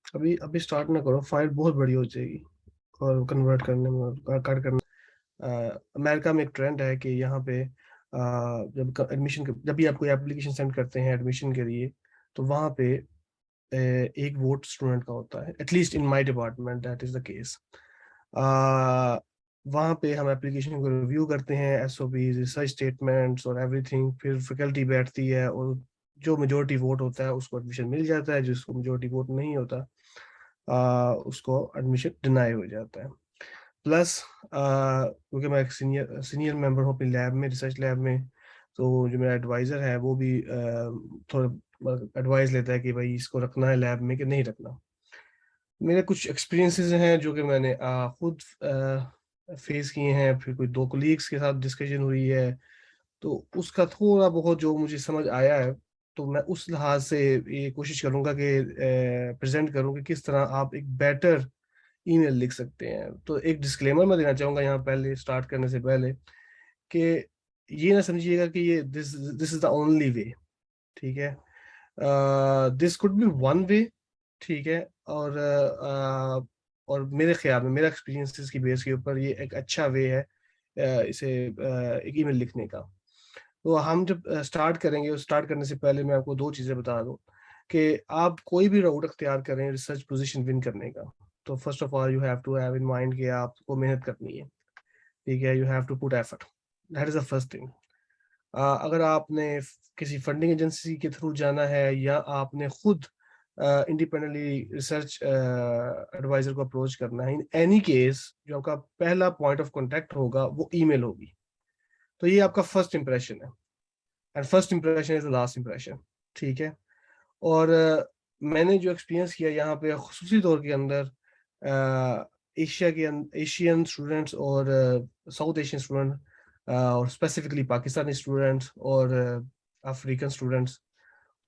अभी अभी स्टार्ट ना करो, फाइल बहुत बड़ी हो जाएगी और कन्वर्ट करने में कट करने। अमेरिका में एक ट्रेंड है कि यहाँ पे जब एडमिशन जब भी आप कोई एप्लीकेशन सेंड करते हैं एडमिशन के लिए, तो वहाँ पे एक वोट स्टूडेंट का होता है। At least in my department that is the case. वहाँ पे हम एप्लीकेशन को रिव्यू करते हैं, एसओपी, रिसर्च स्टेटमेंट्स और एवरीथिंग। फिर फैकल्टी बैठती है और जो मेजोरिटी वोट होता है उसको एडमिशन मिल जाता है, जिसको मेजोरिटी वोट नहीं होता उसको एडमिशन डिनाई हो जाता है। प्लस क्योंकि मैं एक सीनियर सीनियर मेंबर हूँ अपनी लैब में, रिसर्च लैब में, तो जो मेरा एडवाइज़र है वो भी थोड़ा एडवाइस लेता है कि भाई इसको रखना है लैब में कि नहीं रखना। मेरे कुछ एक्सपीरियंसेस हैं जो कि मैंने खुद फेस किए हैं, फिर कोई 2 कोलीग्स के साथ डिस्कशन हुई है, तो उसका थोड़ा बहुत जो मुझे समझ आया है, तो मैं उस लिहाज से ये कोशिश करूँगा कि प्रेज़ेंट करूँ कि किस तरह आप एक बेटर ईमेल लिख सकते हैं। तो एक डिस्क्लेमर मैं देना चाहूँगा यहाँ पहले स्टार्ट करने से पहले, कि ये ना समझिएगा कि ये this this is the only way, ठीक है? This could be one way, ठीक है? और मेरे ख़्याल में मेरा एक्सपीरियंसेस की बेस के ऊपर ये एक अच्छा वे है इसे एक ईमेल लिखने का। तो हम जब स्टार्ट करेंगे, और स्टार्ट करने से पहले मैं आपको 2 चीज़ें बता दूँ कि आप कोई भी राउट अख्तियार करें रिसर्च पोज़ीशन विन करने का, तो first of all you have to have in mind कि आपको मेहनत करनी है, ठीक है? You have to put effort, that is the first thing. अगर आपने किसी फंडिंग एजेंसी के थ्रू जाना है या आपने खुद इंडिपेंडेंटली रिसर्च एडवाइज़र को अप्रोच करना है, इन एनी केस जो आपका पहला पॉइंट ऑफ कॉन्टैक्ट होगा वो ईमेल होगी। तो ये आपका फर्स्ट इंप्रेशन है, and first impression is the last impression, ठीक है? और मैंने जो एक्सपीरियंस किया यहाँ पे ख़ुसूसी तौर के अंदर एशियन स्टूडेंट्स और साउथ एशियन स्टूडेंट, और स्पेसिफिकली पाकिस्तानी स्टूडेंट्स और अफ्रीकन स्टूडेंट्स,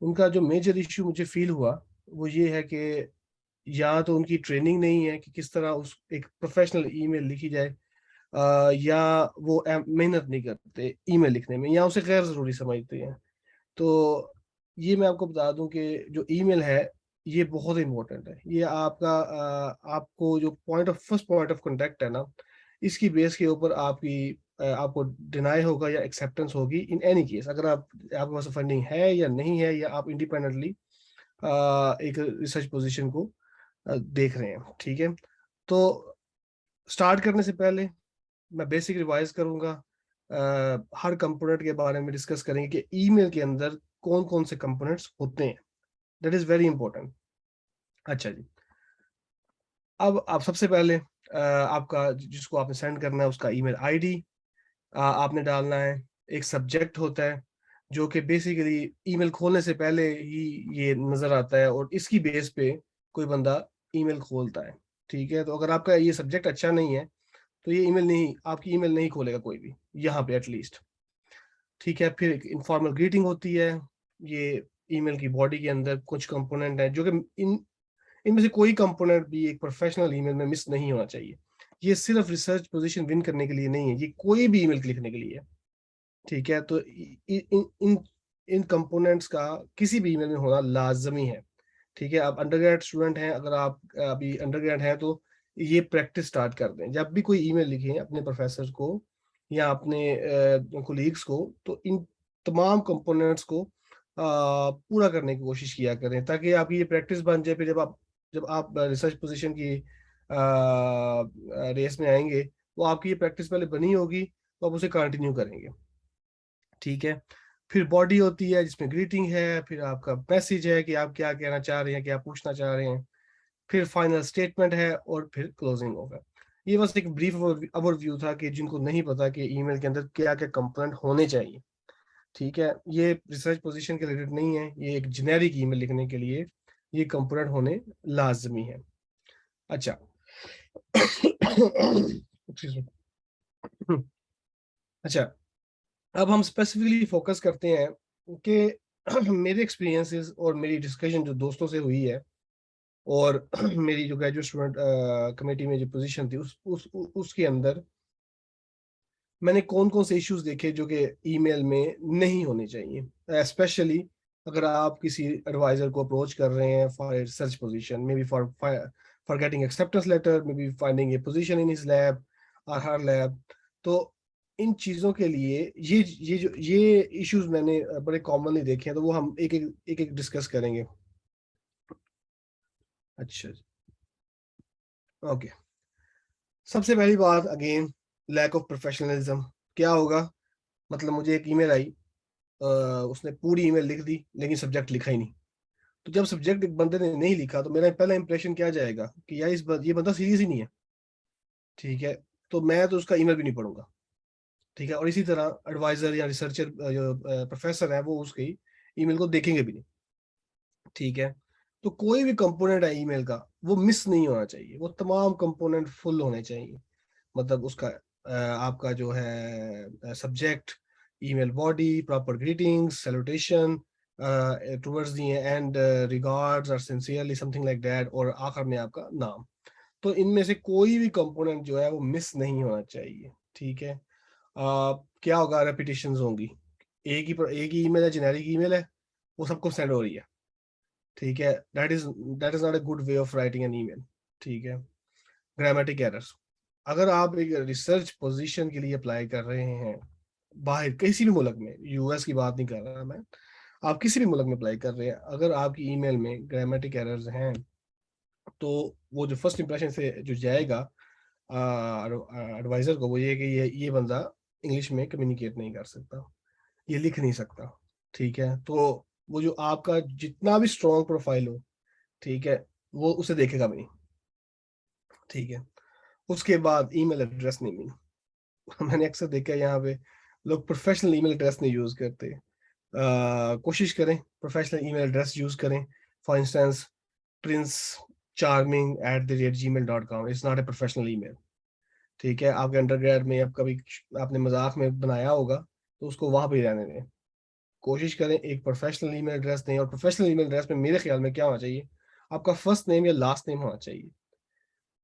उनका जो मेजर इश्यू मुझे फ़ील हुआ, वो ये है कि या तो उनकी ट्रेनिंग नहीं है कि किस तरह उस एक प्रोफ़ेशनल ईमेल लिखी जाए, या वो मेहनत नहीं करते ईमेल लिखने में, या उसे गैर ज़रूरी समझते हैं। तो ये मैं आपको बता दूँ कि जो ईमेल है, ये बहुत इम्पोर्टेंट है। ये आपका आपको जो फर्स्ट पॉइंट ऑफ कॉन्टैक्ट है ना, इसकी बेस के ऊपर आपको डिनाई होगा या एक्सेप्टेंस होगी इन एनी केस। अगर आपके पास फंडिंग है या नहीं है, या आप इंडिपेंडेंटली एक रिसर्च पोज़ीशन को देख रहे हैं, ठीक है? तो स्टार्ट करने से पहले मैं बेसिक रिवाइज़ करूँगा। हर कंपोनेंट के बारे में डिस्कस करेंगे कि ईमेल के अंदर कौन-कौन से कंपोनेंट्स होते हैं। That is very important. अच्छा जी, अब आप सबसे पहले आपका जिसको आपने सेंड करना है उसका ईमेल आईडी आपने डालना है। एक सब्जेक्ट होता है, जो कि बेसिकली ईमेल खोलने से पहले ही ये नज़र आता है, और इसकी बेस पे कोई बंदा ईमेल खोलता है, ठीक है? तो अगर आपका ये सब्जेक्ट अच्छा नहीं है, तो ये आपकी ईमेल नहीं खोलेगा कोई भी, यहाँ पे एट लीस्ट। ठीक है, फिर एक इन्फॉर्मल ग्रीटिंग होती है। ये ईमेल की बॉडी के अंदर कुछ कंपोनेंट हैं जो कि इनमें से कोई कंपोनेंट भी एक प्रोफेशनल ईमेल में मिस नहीं होना चाहिए। ये सिर्फ रिसर्च पोज़ीशन विन करने के लिए नहीं है, ये कोई भी ईमेल लिखने के लिए है, ठीक है? तो इ इ इन इन इन कंपोनेंट्स का किसी भी ईमेल में होना लाज़मी है, ठीक है? आप अंडरग्रेड स्टूडेंट हैं, अगर आप अभी अंडरग्रेड हैं, तो ये प्रैक्टिस स्टार्ट कर दें। जब भी कोई ईमेल लिखें अपने प्रोफ़ेसर को या अपने कोलीग्स को, तो इन तमाम कंपोनेंट्स को पूरा करने की कोशिश किया करें, ताकि आपकी ये प्रैक्टिस बन जाए। फिर जब आप रिसर्च पोज़ीशन की रेस में आएँगे, तो आपकी ये प्रैक्टिस पहले बनी होगी, तो आप उसे कंटिन्यू करेंगे, ठीक है? फिर बॉडी होती है जिसमें ग्रीटिंग है, फिर आपका मैसेज है कि आप क्या कहना चाह रहे हैं, क्या पूछना चाह रहे हैं। फिर फाइनल स्टेटमेंट है और फिर क्लोजिंग होगा। ये बस एक ब्रीफ ओवरव्यू था कि जिनको नहीं पता कि ईमेल के अंदर क्या-क्या कंपोनेंट होने चाहिए, ठीक है? ये रिसर्च पोज़ीशन के रिलेटेड नहीं है, ये एक जेनेरिक ईमेल लिखने के लिए ये कंपोनेंट होने लाज़मी है। अच्छा। Excuse me. अच्छा, अब हम स्पेसिफिकली फ़ोकस करते हैं कि मेरे एक्सपीरियंसेस और मेरी डिस्कशन जो दोस्तों से हुई है, और मेरी जो ग्रेजुएट स्टूडेंट कमिटी में जो पोज़ीशन थी उसके अंदर मैंने कौन-कौन से इश्यूज़ देखे जो कि ईमेल में नहीं होने चाहिए। स्पेशली अगर आप किसी एडवाइजर को अप्रोच कर रहे हैं for a research position, maybe for getting acceptance letter, maybe finding a position in his lab और हर लैब, तो इन चीजों के लिए ये इश्यूज मैंने बड़े कॉमनली देखे हैं, तो वो हम एक एक डिस्कस करेंगे। अच्छा, ओके। सबसे पहली बात, अगेन, लैक ऑफ प्रोफेशनलिज्म। क्या होगा, मतलब मुझे एक ईमेल आई, उसने पूरी ईमेल लिख दी लेकिन सब्जेक्ट लिखा ही नहीं। तो जब सब्जेक्ट एक बंदे ने नहीं लिखा तो मेरा पहला इंप्रेशन क्या जाएगा कि यार ये बंदा सीरियस ही नहीं है। ठीक है, तो मैं तो उसका ईमेल भी नहीं पढ़ूंगा। ठीक है, और इसी तरह एडवाइजर या रिसर्चर जो प्रोफेसर है वो उसकी ईमेल को देखेंगे भी नहीं। ठीक है, तो कोई भी कंपोनेंट है ईमेल का वो मिस नहीं होना चाहिए, वो तमाम कंपोनेंट फुल होने चाहिए। मतलब उसका आपका जो है subject, email body, proper greetings, salutation towards the and, regards और सिंसियरली, समथिंग लाइक दैट, और आखिर में आपका नाम। तो इनमें से कोई भी कंपोनेंट जो है वो मिस नहीं होना चाहिए। ठीक है, क्या होगा, रेपिटेशंस होंगी। एक ही ईमेल है, जेनेरिक ईमेल है, वो सबको सेंड हो रही है। ठीक है, that is not a good way of writing an email. ठीक है, ग्रामेटिक एरर्स। अगर आप एक रिसर्च पोजीशन के लिए अप्लाई कर रहे हैं बाहर किसी भी मुल्क में, यूएस की बात नहीं कर रहा मैं, आप किसी भी मुल्क में अप्लाई कर रहे हैं, अगर आपकी ईमेल में ग्रामेटिक एरर्स हैं, तो वो जो फर्स्ट इंप्रेशन से जो जाएगा एडवाइजर को, वो ये कि ये बंदा इंग्लिश में कम्युनिकेट नहीं कर सकता, ये लिख नहीं सकता। ठीक है, तो वो जो आपका जितना भी स्ट्रॉन्ग प्रोफाइल हो, ठीक है, वो उसे देखेगा भी नहीं। ठीक है, उसके बाद ईमेल एड्रेस नेमिंग। मैंने अक्सर देखा है यहाँ पे लोग प्रोफेशनल ईमेल एड्रेस नहीं यूज करते। कोशिश करें प्रोफेशनल ईमेल एड्रेस यूज करें। For instance, Prince charming at the rate gmail.com it's not a professional email. ठीक है, आपके अंडरग्रेड में आप कभी आपने मजाक में बनाया होगा, तो उसको वहां पे ही रहने दें। कोशिश करें एक प्रोफेशनल ईमेल एड्रेस दें, और प्रोफेशनल ईमेल एड्रेस में मेरे ख्याल में क्या होना चाहिए, आपका फर्स्ट नेम या लास्ट नेम होना चाहिए।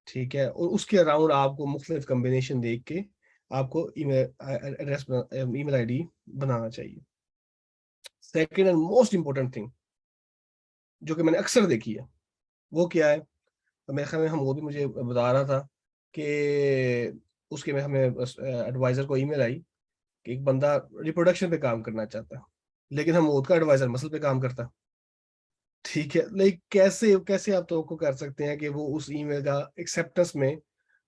ठीक है, और उसके अराउंड आपको मुख्तलिफ कम्बिनेशन देख के आपको ईमेल एड्रेस, ईमेल आईडी बनाना चाहिए। Second and most important thing जो कि मैंने अक्सर देखी है, वो क्या है, तो मेरे ख्याल में हम, वो भी मुझे बता रहा था कि उसके में हमें एडवाइजर को ईमेल आई कि एक बंदा रिप्रोडक्शन पे काम करना चाहता है, लेकिन हम उसका एडवाइजर मसल पे काम करता। ठीक है, लाइक कैसे कैसे आप तो कर सकते हैं कि वो उस ईमेल का एक्सेप्टेंस में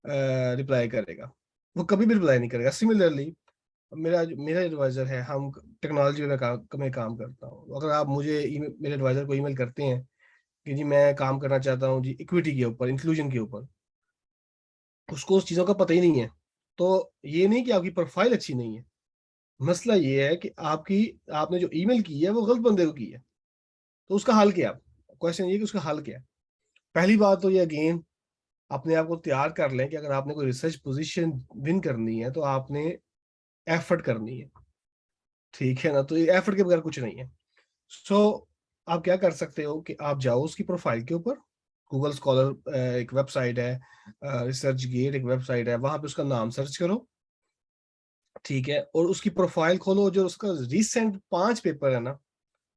रिप्लाई करेगा, वो कभी भी रिप्लाई नहीं करेगा। सिमिलरली मेरा एडवाइजर है, हम टेक्नोलॉजी में काम करता हूँ, अगर आप मुझे मेरे एडवाइजर को ईमेल करते हैं कि जी मैं काम करना चाहता हूँ जी इक्विटी के ऊपर, इंक्लूजन के ऊपर, उसको उस चीज़ों का पता ही नहीं है, तो ये नहीं कि आपकी प्रोफाइल अच्छी नहीं है, मसला ये है कि आपने जो ईमेल की है वो गलत बंदे को की है। तो उसका हल क्या, क्वेश्चन ये कि उसका हल क्या है। पहली बात तो ये, अगेन, अपने आप को तैयार कर लें कि अगर आपने कोई रिसर्च पोजीशन विन करनी है तो आपने एफर्ट करनी है। ठीक है ना, तो ये एफर्ट के बगैर कुछ नहीं है। सो आप क्या कर सकते हो कि आप जाओ उसकी प्रोफाइल के ऊपर, गूगल स्कॉलर एक वेबसाइट है, रिसर्च गेट एक वेबसाइट है, वहां पे उसका नाम सर्च करो। ठीक है, और उसकी प्रोफाइल खोलो, जो उसका रिसेंट 5 पेपर है ना,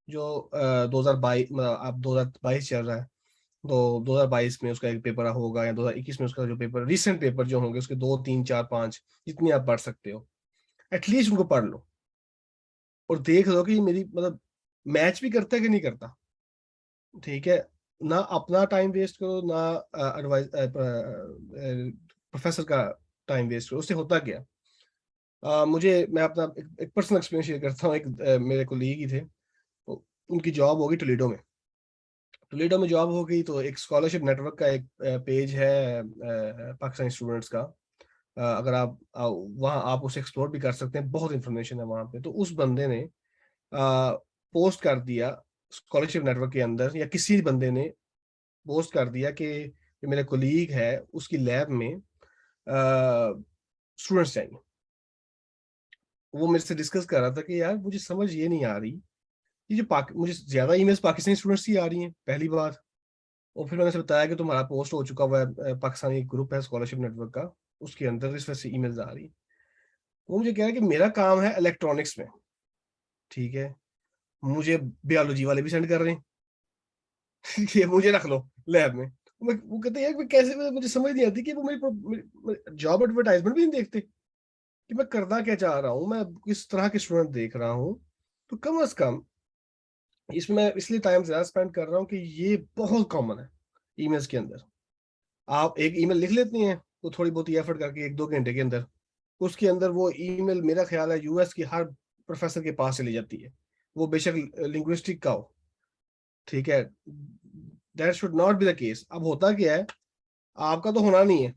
जो 2022, अब 2022 चल रहा है, तो 2022 में उसका एक पेपर होगा, या 2021 में उसका जो पेपर, रिसेंट पेपर जो होंगे उसके 2 3 4 5, जितनी आप पढ़ सकते हो, एटलीस्ट उनको पढ़ लो, और देख लो कि मेरी मतलब मैच भी करता है कि नहीं करता। ठीक है, ना अपना टाइम वेस्ट करो, ना एडवाइस प्रोफेसर का टाइम वेस्ट करो, उससे होता क्या। मैं अपना एक पर्सनल एक्सपीरियंस शेयर करता हूँ। एक मेरे कोलीग ही थे, तो उनकी जॉब होगी टोलेडो में जॉब हो गई, तो एक स्कॉलरशिप नेटवर्क का एक पेज है पाकिस्तानी स्टूडेंट्स का। अगर आप वहाँ आप उसे एक्सप्लोर भी कर सकते हैं, बहुत इंफॉर्मेशन है वहाँ पे। तो उस बंदे ने पोस्ट कर दिया स्कॉलरशिप नेटवर्क के अंदर, या किसी बंदे ने पोस्ट कर दिया कि जो मेरा कोलीग है उसकी लैब में स्टूडेंट्स चाहिए। वो मेरे से डिस्कस कर रहा था कि यार मुझे समझ ये नहीं आ रही, ये जो मुझे ज्यादा ईमेल्स पाकिस्तानी स्टूडेंट्स ही आ रही हैं, पहली बात। और फिर मैंने उसे बताया कि तुम्हारा पोस्ट हो चुका हुआ है, पाकिस्तानी ग्रुप है स्कॉलरशिप नेटवर्क का, उसके अंदर इस वजह से ईमेल्स आ रही। वो मुझे कह रहा है कि मेरा काम है इलेक्ट्रॉनिक्स में। ठीक है, मुझे बायोलॉजी वाले भी सेंड कर रहे हैं कि मुझे रख लो लैब में। वो कहते हैं यार कैसे, मुझे समझ नहीं आती कि वो मेरी जॉब एडवर्टाइजमेंट भी नहीं देखते कि मैं करना क्या चाह रहा हूँ, मैं किस तरह के स्टूडेंट देख रहा हूँ। तो कम से कम इसमें मैं इसलिए टाइम ज़्यादा स्पेंड कर रहा हूँ कि ये बहुत कॉमन है ईमेल्स के अंदर। आप एक ईमेल लिख लेती हैं, तो थोड़ी बहुत एफर्ट करके 1-2 घंटे के अंदर, उसके अंदर वो ईमेल मेरा ख़्याल है यूएस की हर प्रोफ़ेसर के पास चली जाती है। वो बेशक लिंग्विस्टिक का हो, ठीक है? That should not be the case. अब होता क्या है, आपका तो होना नहीं है।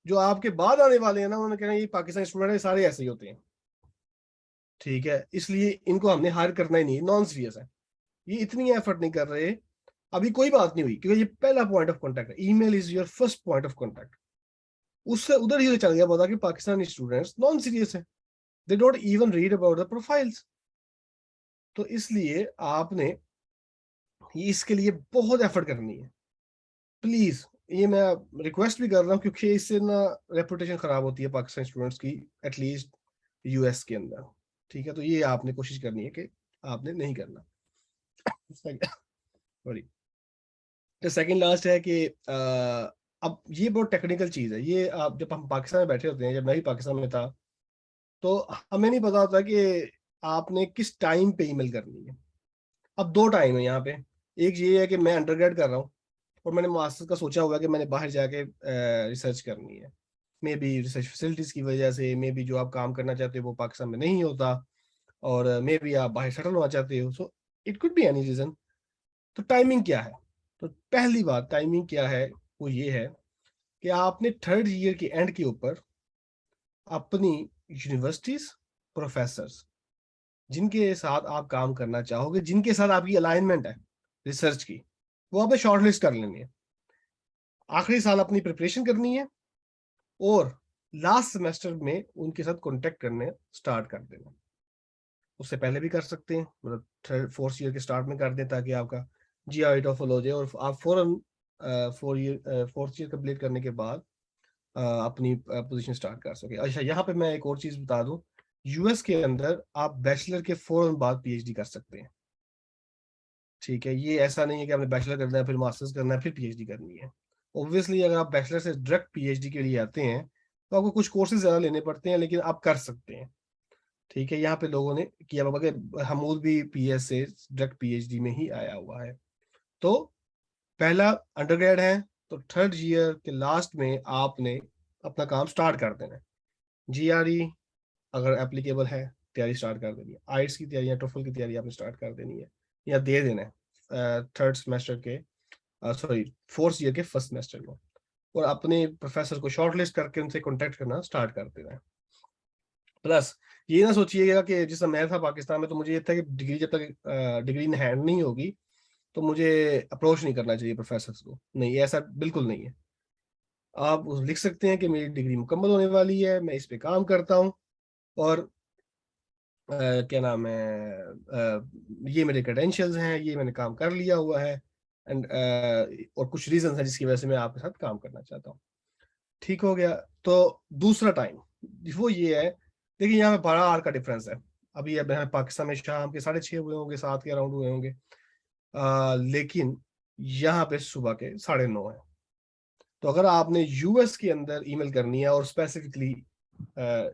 जो आपके बाद आने वाले हैं ना, उन्होंने कहना ये पाकिस्तानी स्टूडेंट है, सारे ऐसे ही होते हैं, ठीक है? इसलिए इनको हमने हायर करना ही नहीं, नॉन सीरियस है। ये इतनी एफर्ट नहीं कर रहे, अभी कोई बात नहीं हुई क्योंकि ये पहला पॉइंट ऑफ कॉन्टैक्ट है। Email is your first point of contact. उससे उधर ही चल गया पता कि पाकिस्तानी स्टूडेंट्स नॉन सीरियस है, they don't even read about the profiles. तो इसलिए आपने इसके लिए बहुत एफर्ट करनी है, प्लीज। ये मैं रिक्वेस्ट भी कर रहा हूँ क्योंकि इससे ना रेपुटेशन खराब होती है पाकिस्तानी स्टूडेंट्स की, एटलीस्ट यूएस के अंदर, ठीक है? तो ये आपने कोशिश करनी है कि आपने नहीं करना। सॉरी। तो सेकंड लास्ट है कि अब ये बहुत टेक्निकल चीज़ है। ये आप जब हम पाकिस्तान में बैठे होते हैं, जब मैं भी पाकिस्तान में था, तो हमें नहीं पता होता कि आपने किस टाइम पे ईमेल करनी है। अब 2 टाइम है यहाँ पे। एक ये है कि मैं अंडरग्रेड कर रहा हूँ और मैंने मास्टर्स का सोचा हुआ है कि मैंने बाहर जाके रिसर्च करनी है। मे बी रिसर्च फैसिलिटीज़ की वजह से, मे बी जो आप काम करना चाहते हो वो पाकिस्तान में नहीं होता, और मे बी आप बाहर सेटल होना चाहते हो। So it could be any reason. तो टाइमिंग क्या है? तो पहली बात टाइमिंग क्या है, वो ये है कि आपने 3rd ईयर के एंड के ऊपर अपनी यूनिवर्सिटीज़, प्रोफेसर्स जिनके साथ आप काम करना चाहोगे, जिनके साथ आपकी अलाइनमेंट है रिसर्च की, वो आपने शॉर्टलिस्ट कर लेनी है। आखिरी साल अपनी प्रिपरेशन करनी है और लास्ट सेमेस्टर में उनके साथ कॉन्टैक्ट करने स्टार्ट कर देना। उससे पहले भी कर सकते हैं, मतलब 4th ईयर के स्टार्ट में कर दें ताकि आपका जीआरई टॉफल हो जाए और आप फौरन 4th ईयर कंप्लीट करने के बाद अपनी पोजीशन स्टार्ट कर सके। अच्छा, यहाँ पे मैं एक और चीज़ बता दूँ, यूएस के अंदर आप बैचलर के फौरन बाद पीएचडी कर सकते हैं, ठीक है? ये ऐसा नहीं है कि आपने बैचलर करना है, फिर मास्टर्स करना है, फिर पीएचडी करनी है। ऑब्वियसली अगर आप बैचलर से डायरेक्ट पीएचडी के लिए आते हैं, तो आपको कुछ कोर्सेज़ ज़्यादा लेने पड़ते हैं, लेकिन आप कर सकते हैं, ठीक है? यहाँ पे लोगों ने किया हुआ कि हमूद भी पीएस से डायरेक्ट पीएचडी में ही आया हुआ है। तो पहला अंडरग्रेड है, तो 3rd ईयर के लास्ट में आपने अपना काम स्टार्ट कर देना है। जीआरई अगर एप्लीकेबल है, तैयारी स्टार्ट कर देनी है। आइल्स की तैयारी या टोफल की तैयारी आपने स्टार्ट कर देनी है या दे देना है 3rd सेमेस्टर के, सॉरी 4th ईयर के फर्स्ट सेमेस्टर में, और अपने प्रोफेसर को शॉर्टलिस्ट करके उनसे कॉन्टैक्ट करना स्टार्ट कर देना है। प्लस ये ना सोचिएगा कि जैसा मैं था पाकिस्तान में, तो मुझे ये था कि डिग्री जब तक डिग्री इन हैंड नहीं होगी तो मुझे अप्रोच नहीं करना चाहिए प्रोफेसर्स को। नहीं, ऐसा बिल्कुल नहीं है। आप लिख सकते हैं कि मेरी डिग्री मुकम्मल होने वाली है, मैं इस पे काम करता हूँ, और क्या नाम है, ये मेरे क्रेडेंशियल्स हैं, ये मैंने काम कर लिया हुआ है, एंड और कुछ रीजंस हैं जिसकी वजह से मैं आपके साथ काम करना चाहता हूँ। ठीक हो गया। तो दूसरा टाइम वो ये है, देखिए यहाँ पे 12 आवर का डिफरेंस है। अभी अब यहाँ पाकिस्तान में शाम के 6:30 हुए होंगे, 7 के अराउंड हुए होंगे, लेकिन यहाँ पे सुबह के 9:30 है। तो अगर आपने यूएस के अंदर ईमेल करनी है और स्पेसिफिकली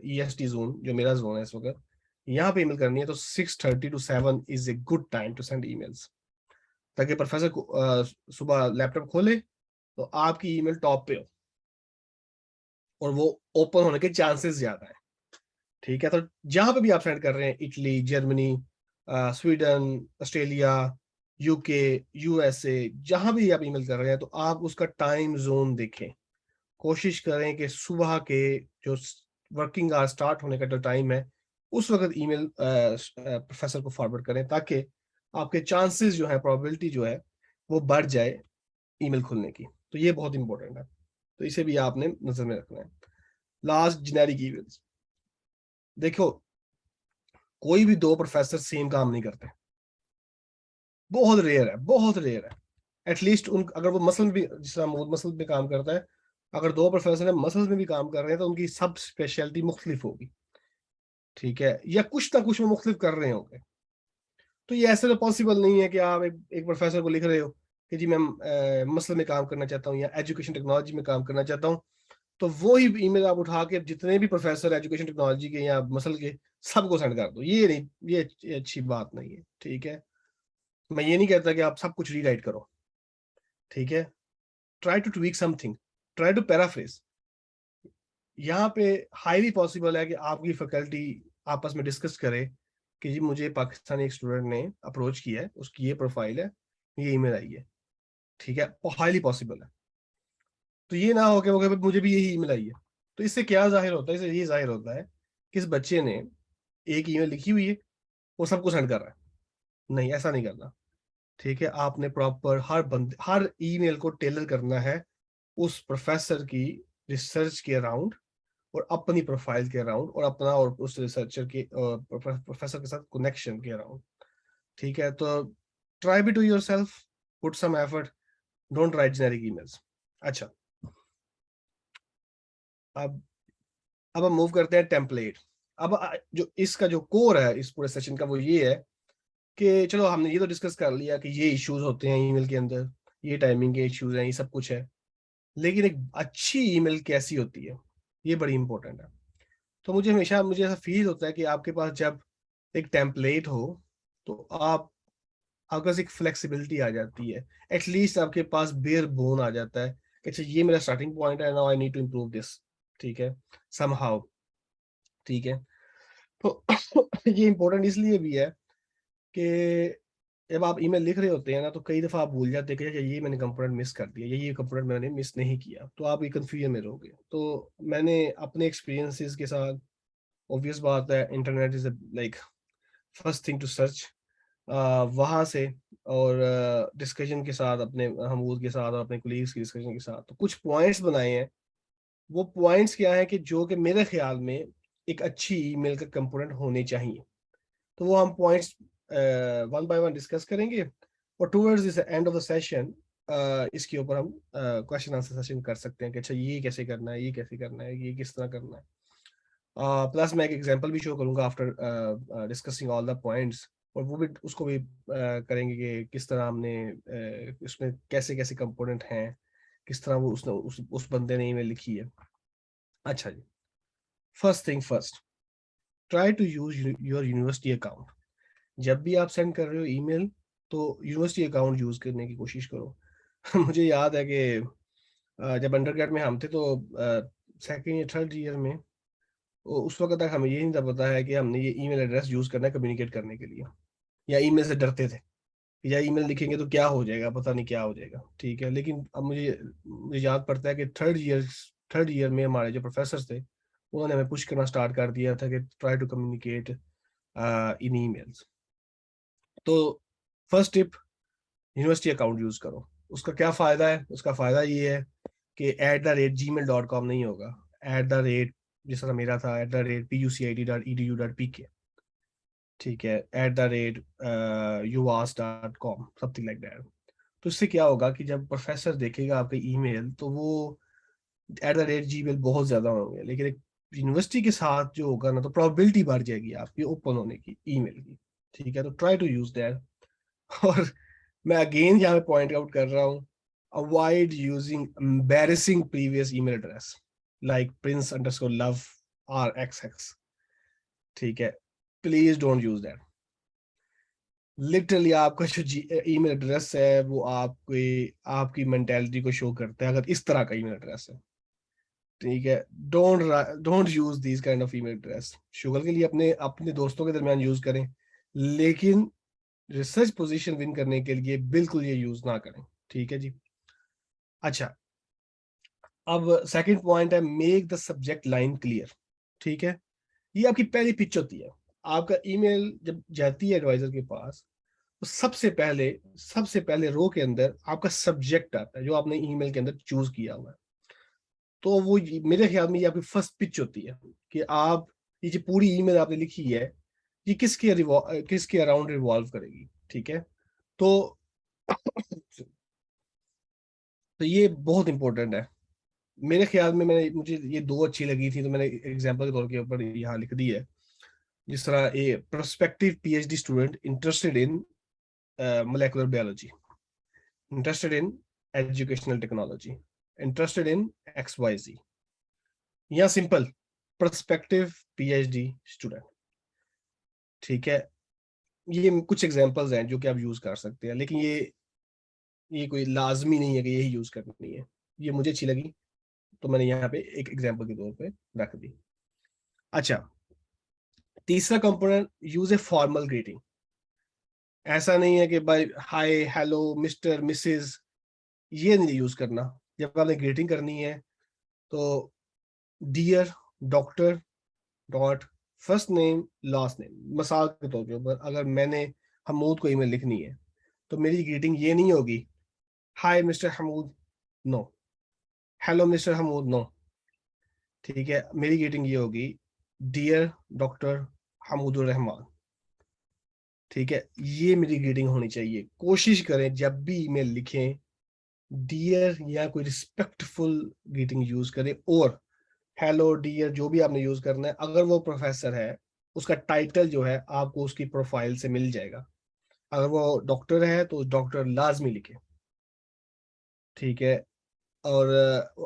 ईएसटी जोन जो मेरा जोन है इस वक्त, यहाँ पे ईमेल करनी है, तो 6:30 to 7 is a good time to send emails, ताकि प्रोफेसर को सुबह लैपटॉप खोले तो आपकी ईमेल टॉप पे हो और वो ओपन होने के चांसेस ज्यादा है, ठीक है? तो जहां पे भी आप सेंड कर रहे हैं, Italy, Germany, Sweden, Australia, UK, USA, जहां भी आप ईमेल कर रहे हैं, तो आप उसका टाइम जोन देखें। कोशिश करें कि सुबह के जो वर्किंग आवर स्टार्ट होने का जो टाइम है, उस वक्त ईमेल प्रोफेसर को फॉरवर्ड करें, ताकि आपके चांसेस जो है, प्रोबेबिलिटी जो है, वो बढ़ जाए ईमेल खुलने की। तो ये बहुत इंपॉर्टेंट है, तो इसे भी आपने नजर में रखना है। Last, generic emails. देखो, कोई भी 2 प्रोफेसर सेम काम नहीं करते, बहुत रेयर है, बहुत रेयर है। एटलीस्ट उन अगर वो मसल भी, जिस तरह वो मसल में काम करता है, अगर 2 प्रोफेसर है मसल्स में भी काम कर रहे हैं, तो उनकी सब स्पेशलिटी मुख्तलिफ होगी, ठीक है? या कुछ ना कुछ वो मुख्तलिफ कर रहे होंगे। तो ये ऐसे तो पॉसिबल नहीं है कि आप एक प्रोफेसर को लिख रहे हो कि जी मैं मसल में काम करना चाहता हूँ या एजुकेशन टेक्नोलॉजी में काम करना चाहता हूँ, तो वो ही ईमेल आप उठा के जितने भी प्रोफेसर एजुकेशन टेक्नोलॉजी के या मसल के सबको सेंड कर दो। ये नहीं, ये अच्छी बात नहीं है, ठीक है। मैं ये नहीं कहता कि आप सब कुछ रीराइट करो, ठीक है। Try to tweak something, try to paraphrase. यहाँ पे हाईली पॉसिबल है कि आपकी फैकल्टी आपस में डिस्कस करे कि जी मुझे पाकिस्तानी एक स्टूडेंट ने अप्रोच किया है, उसकी ये प्रोफाइल है, ये ईमेल आई है, ठीक है, हाईली पॉसिबल है। तो ये ना हो कि वो कहे मुझे भी यही ईमेल आई है। तो इससे क्या जाहिर होता है, इससे ये जाहिर होता है कि इस बच्चे ने एक ईमेल लिखी हुई है, वो सबको सेंड कर रहा है। नहीं, ऐसा नहीं करना, ठीक है। आपने प्रॉपर हर ईमेल को टेलर करना है उस प्रोफेसर की रिसर्च के अराउंड और अपनी प्रोफाइल के अराउंड और अपना और उस रिसर्चर के प्रोफेसर के साथ कनेक्शन के अराउंड, ठीक है। तो try be to yourself, put some effort, don't write generic emails. अच्छा, अब अब हम मूव करते हैं टेम्पलेट। अब जो इसका जो कोर है इस पूरे सेशन का वो ये है कि चलो हमने ये तो डिस्कस कर लिया कि ये इश्यूज होते हैं ईमेल के अंदर, ये टाइमिंग के इश्यूज हैं, ये सब कुछ है, लेकिन एक अच्छी ईमेल कैसी होती है ये बड़ी इंपॉर्टेंट है। तो मुझे ऐसा फील होता है कि आपके पास जब एक टेम्पलेट हो तो आपके पास एक फ्लेक्सिबिलिटी आ जाती है, एटलीस्ट आपके पास बेयर बोन आ जाता है कि अच्छा ये मेरा स्टार्टिंग पॉइंट है, now I need to improve this, ठीक है, समहाउ, ठीक है। तो ये इंपॉर्टेंट इसलिए भी है कि जब आप ईमेल लिख रहे होते हैं ना तो कई दफा आप भूल जाते हैं कि अच्छा ये मैंने कंपोनेंट मिस कर दिया, ये कंपोनेंट मैंने मिस नहीं किया, तो आप ये कंफ्यूजन में रहोगे। तो मैंने अपने एक्सपीरियंसेस के साथ, ऑब्वियस बात है internet is like first thing to search, वहाँ से और डिस्कशन के साथ अपने हमूद के साथ और अपने कोलीग्स की डिस्कशन के साथ तो कुछ पॉइंट्स बनाए हैं। वो पॉइंट्स क्या है कि जो कि मेरे ख्याल में एक अच्छी ईमेल का कंपोनेंट होने चाहिए। तो वो हम points one by one discuss करेंगे और towards this end of the session इसके ऊपर हम क्वेश्चन आंसर सेशन कर सकते हैं कि अच्छा ये कैसे करना है, ये कैसे करना है, ये किस तरह करना है। प्लस मैं एक एग्जांपल भी शो करूंगा after discussing all the points, और वो भी उसको भी करेंगे कि किस तरह हमने उसमें कैसे कैसे कंपोनेंट हैं, किस तरह वो उसने उस बंदे ने ईमेल लिखी है। अच्छा जी, first thing first, try to use your university account. जब भी आप सेंड कर रहे हो ईमेल तो यूनिवर्सिटी अकाउंट यूज करने की कोशिश करो। मुझे याद है कि जब अंडरग्रेड में हम थे तो सेकेंड या थर्ड ईयर में, उस वक्त तक हमें ये नहीं था पता है कि हमने ये ईमेल एड्रेस यूज करना है कम्युनिकेट करने के लिए, या ईमेल से डरते थे कि या ईमेल लिखेंगे तो क्या हो जाएगा, पता नहीं क्या हो जाएगा, ठीक है। लेकिन अब मुझे याद पड़ता है कि थर्ड ईयर में हमारे जो प्रोफेसर थे उन्होंने हमें पुश करना स्टार्ट कर दिया था कि try to communicate in emails. तो first tip, university account use करो। उसका क्या फायदा है? उसका फायदा ये है कि @gmail.com नहीं होगा, @ जिस तरह मेरा था @pucid.edu.pk, ठीक है, @uas.com, समथिंग लाइक दैट। तो इससे क्या होगा कि जब प्रोफेसर देखेगा आपके ईमेल तो वो @gmail बहुत ज्यादा होंगे, लेकिन एक यूनिवर्सिटी के साथ जो होगा ना तो प्रोबेबिलिटी बढ़ जाएगी आपकी ओपन होने की ईमेल की, ठीक है। तो ट्राई टू यूज दैट। और मैं अगेन यहाँ पे पॉइंट आउट कर रहा हूँ, avoid using embarrassing previous email address like prince_love_rxx, ठीक है, please don't use that. Literally आपका जो ईमेल एड्रेस है वो आपकी मेंटेलिटी को शो करता है अगर इस तरह का ईमेल एड्रेस है, ठीक है। Don't don't use this kind of email address. Sugar के लिए अपने अपने दोस्तों के दरमियान यूज करें, लेकिन रिसर्च पोजीशन विन करने के लिए बिल्कुल ये यूज ना करें, ठीक है जी। अच्छा, अब सेकंड पॉइंट है make the subject line clear, ठीक है। ये आपकी पहली पिच होती है। आपका ईमेल जब जाती है एडवाइजर के पास तो सबसे पहले रो के अंदर आपका सब्जेक्ट आता है जो आपने ईमेल के अंदर चूज किया हुआ है। तो वो मेरे ख्याल में ये आपकी फर्स्ट पिच होती है कि आप ये जो पूरी ईमेल आपने लिखी है ये किसके अराउंड रिवॉल्व करेगी, ठीक है। तो तो ये बहुत इंपॉर्टेंट है मेरे ख्याल में। मुझे ये दो अच्छी लगी थी तो मैंने एग्जांपल के तौर के ऊपर यहाँ लिख दी है। जिस तरह a prospective PhD student interested in molecular biology, interested in educational technology, interested in XYZ, या सिंपल प्रोस्पेक्टिव पीएचडी स्टूडेंट। ठीक है, ये कुछ एग्जांपल्स हैं जो कि आप यूज कर सकते हैं, लेकिन ये कोई लाजमी नहीं है कि यही यूज करनी है। ये मुझे अच्छी लगी तो मैंने यहाँ पे एक एग्जांपल के तौर पे रख दी। अच्छा, तीसरा component, use a formal greeting. ऐसा नहीं है कि भाई हाय हेलो मिस्टर मिसेस, ये नहीं यूज करना। जब आपने ग्रीटिंग करनी है तो dear doctor dot first name last name. मिसाल के तौर के ऊपर अगर मैंने हमूद को ईमेल लिखनी है तो मेरी ग्रीटिंग ये नहीं होगी hi mister Hamood, no. Hello mister Hamood, no. ठीक है, मेरी ग्रीटिंग ये होगी डियर डॉक्टर हमूदुर रहमान। ठीक है, ये मेरी ग्रीटिंग होनी चाहिए। कोशिश करें जब भी ईमेल लिखें डियर या कोई रिस्पेक्टफुल ग्रीटिंग यूज करें, और हेलो डियर जो भी आपने यूज करना है। अगर वो प्रोफेसर है, उसका टाइटल जो है आपको उसकी प्रोफाइल से मिल जाएगा। अगर वो डॉक्टर है तो डॉक्टर लाजमी लिखे। ठीक है, और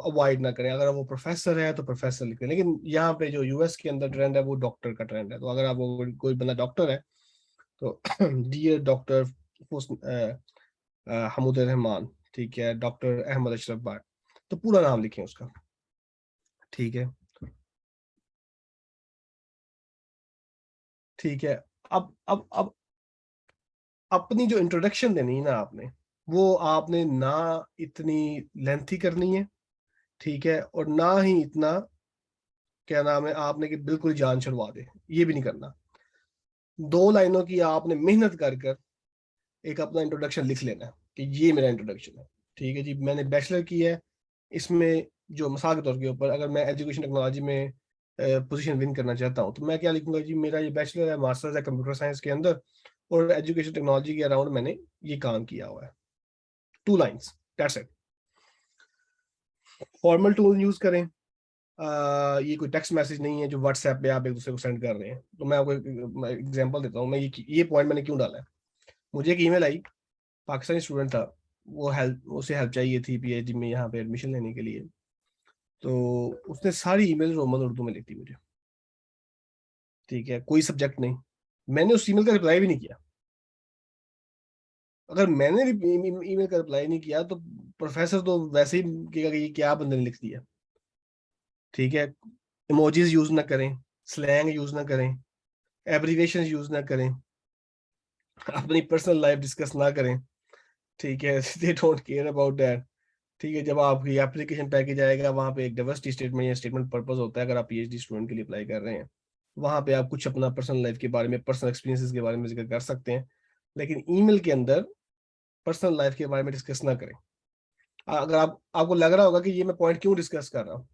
अवॉइड ना करें। अगर वो प्रोफेसर है तो प्रोफेसर लिखें। लेकिन यहाँ पे जो यूएस के अंदर ट्रेंड है वो डॉक्टर का ट्रेंड है। तो अगर आप कोई बंदा डॉक्टर है तो डियर डॉक्टर हमूद रहमान, ठीक है, डॉक्टर अहमद अशरफ भाई, तो पूरा नाम लिखें उसका। ठीक है, ठीक है। अब अपनी जो इंट्रोडक्शन देनी है ना आपने, वो आपने ना इतनी लेंथी करनी है, ठीक है, और ना ही इतना क्या नाम है आपने कि बिल्कुल जान छुड़वा दे, ये भी नहीं करना। 2 लाइनों की आपने मेहनत कर कर एक अपना इंट्रोडक्शन लिख लेना है कि ये मेरा इंट्रोडक्शन है। ठीक है जी, मैंने बैचलर की है इसमें। जो मिसाल के तौर के ऊपर अगर मैं एजुकेशन टेक्नोलॉजी में पोजीशन विन करना चाहता हूँ तो मैं क्या लिखूंगा जी, मेरा ये बैचलर है, मास्टर्स है कंप्यूटर साइंस के अंदर, और एजुकेशन टेक्नोलॉजी के अराउंड मैंने ये काम किया हुआ है। 2 lines, that's it. Formal tool use करें। ये कोई टेक्स्ट मैसेज नहीं है जो व्हाट्सएप पे आप एक दूसरे को सेंड कर रहे हैं। तो मैं आपको एग्जांपल देता हूँ। मैं ये पॉइंट मैंने क्यों डाला है। मुझे एक ईमेल आई, पाकिस्तानी स्टूडेंट था, वो हेल्प, उसे हेल्प चाहिए थी पीएचडी में यहाँ पे एडमिशन लेने के लिए। तो उसने सारी ईमेल रोमन उर्दू में लिख दी मुझे। ठीक है, कोई सब्जेक्ट नहीं। मैंने उस ईमेल का रिप्लाई भी नहीं किया। अगर मैंने ईमेल का रिप्लाई नहीं किया तो प्रोफेसर तो वैसे ही कहेगा कि ये क्या बंदे ने लिख दिया। ठीक है, इमोजीज यूज ना करें, स्लैंग यूज ना करें, एब्रीवेशन यूज ना करें, अपनी पर्सनल लाइफ डिस्कस ना करें। ठीक है, they don't care about that. ठीक है, जब आपकी एप्लीकेशन पैकेज आएगा वहाँ पे एक डाइवर्सिटी स्टेटमेंट या स्टेटमेंट पर्पस होता है। अगर आप पीएचडी स्टूडेंट के लिए अप्लाई कर रहे हैं, वहाँ पे आप कुछ अपना पर्सनल लाइफ के बारे में, पर्सनल एक्सपीरियंसेस के बारे में जिक्र कर सकते हैं, लेकिन ईमेल के अंदर पर्सनल लाइफ के बारे में डिस्कस ना करें। अगर आपको लग रहा होगा कि ये मैं पॉइंट क्यों डिस्कस कर रहा हूँ,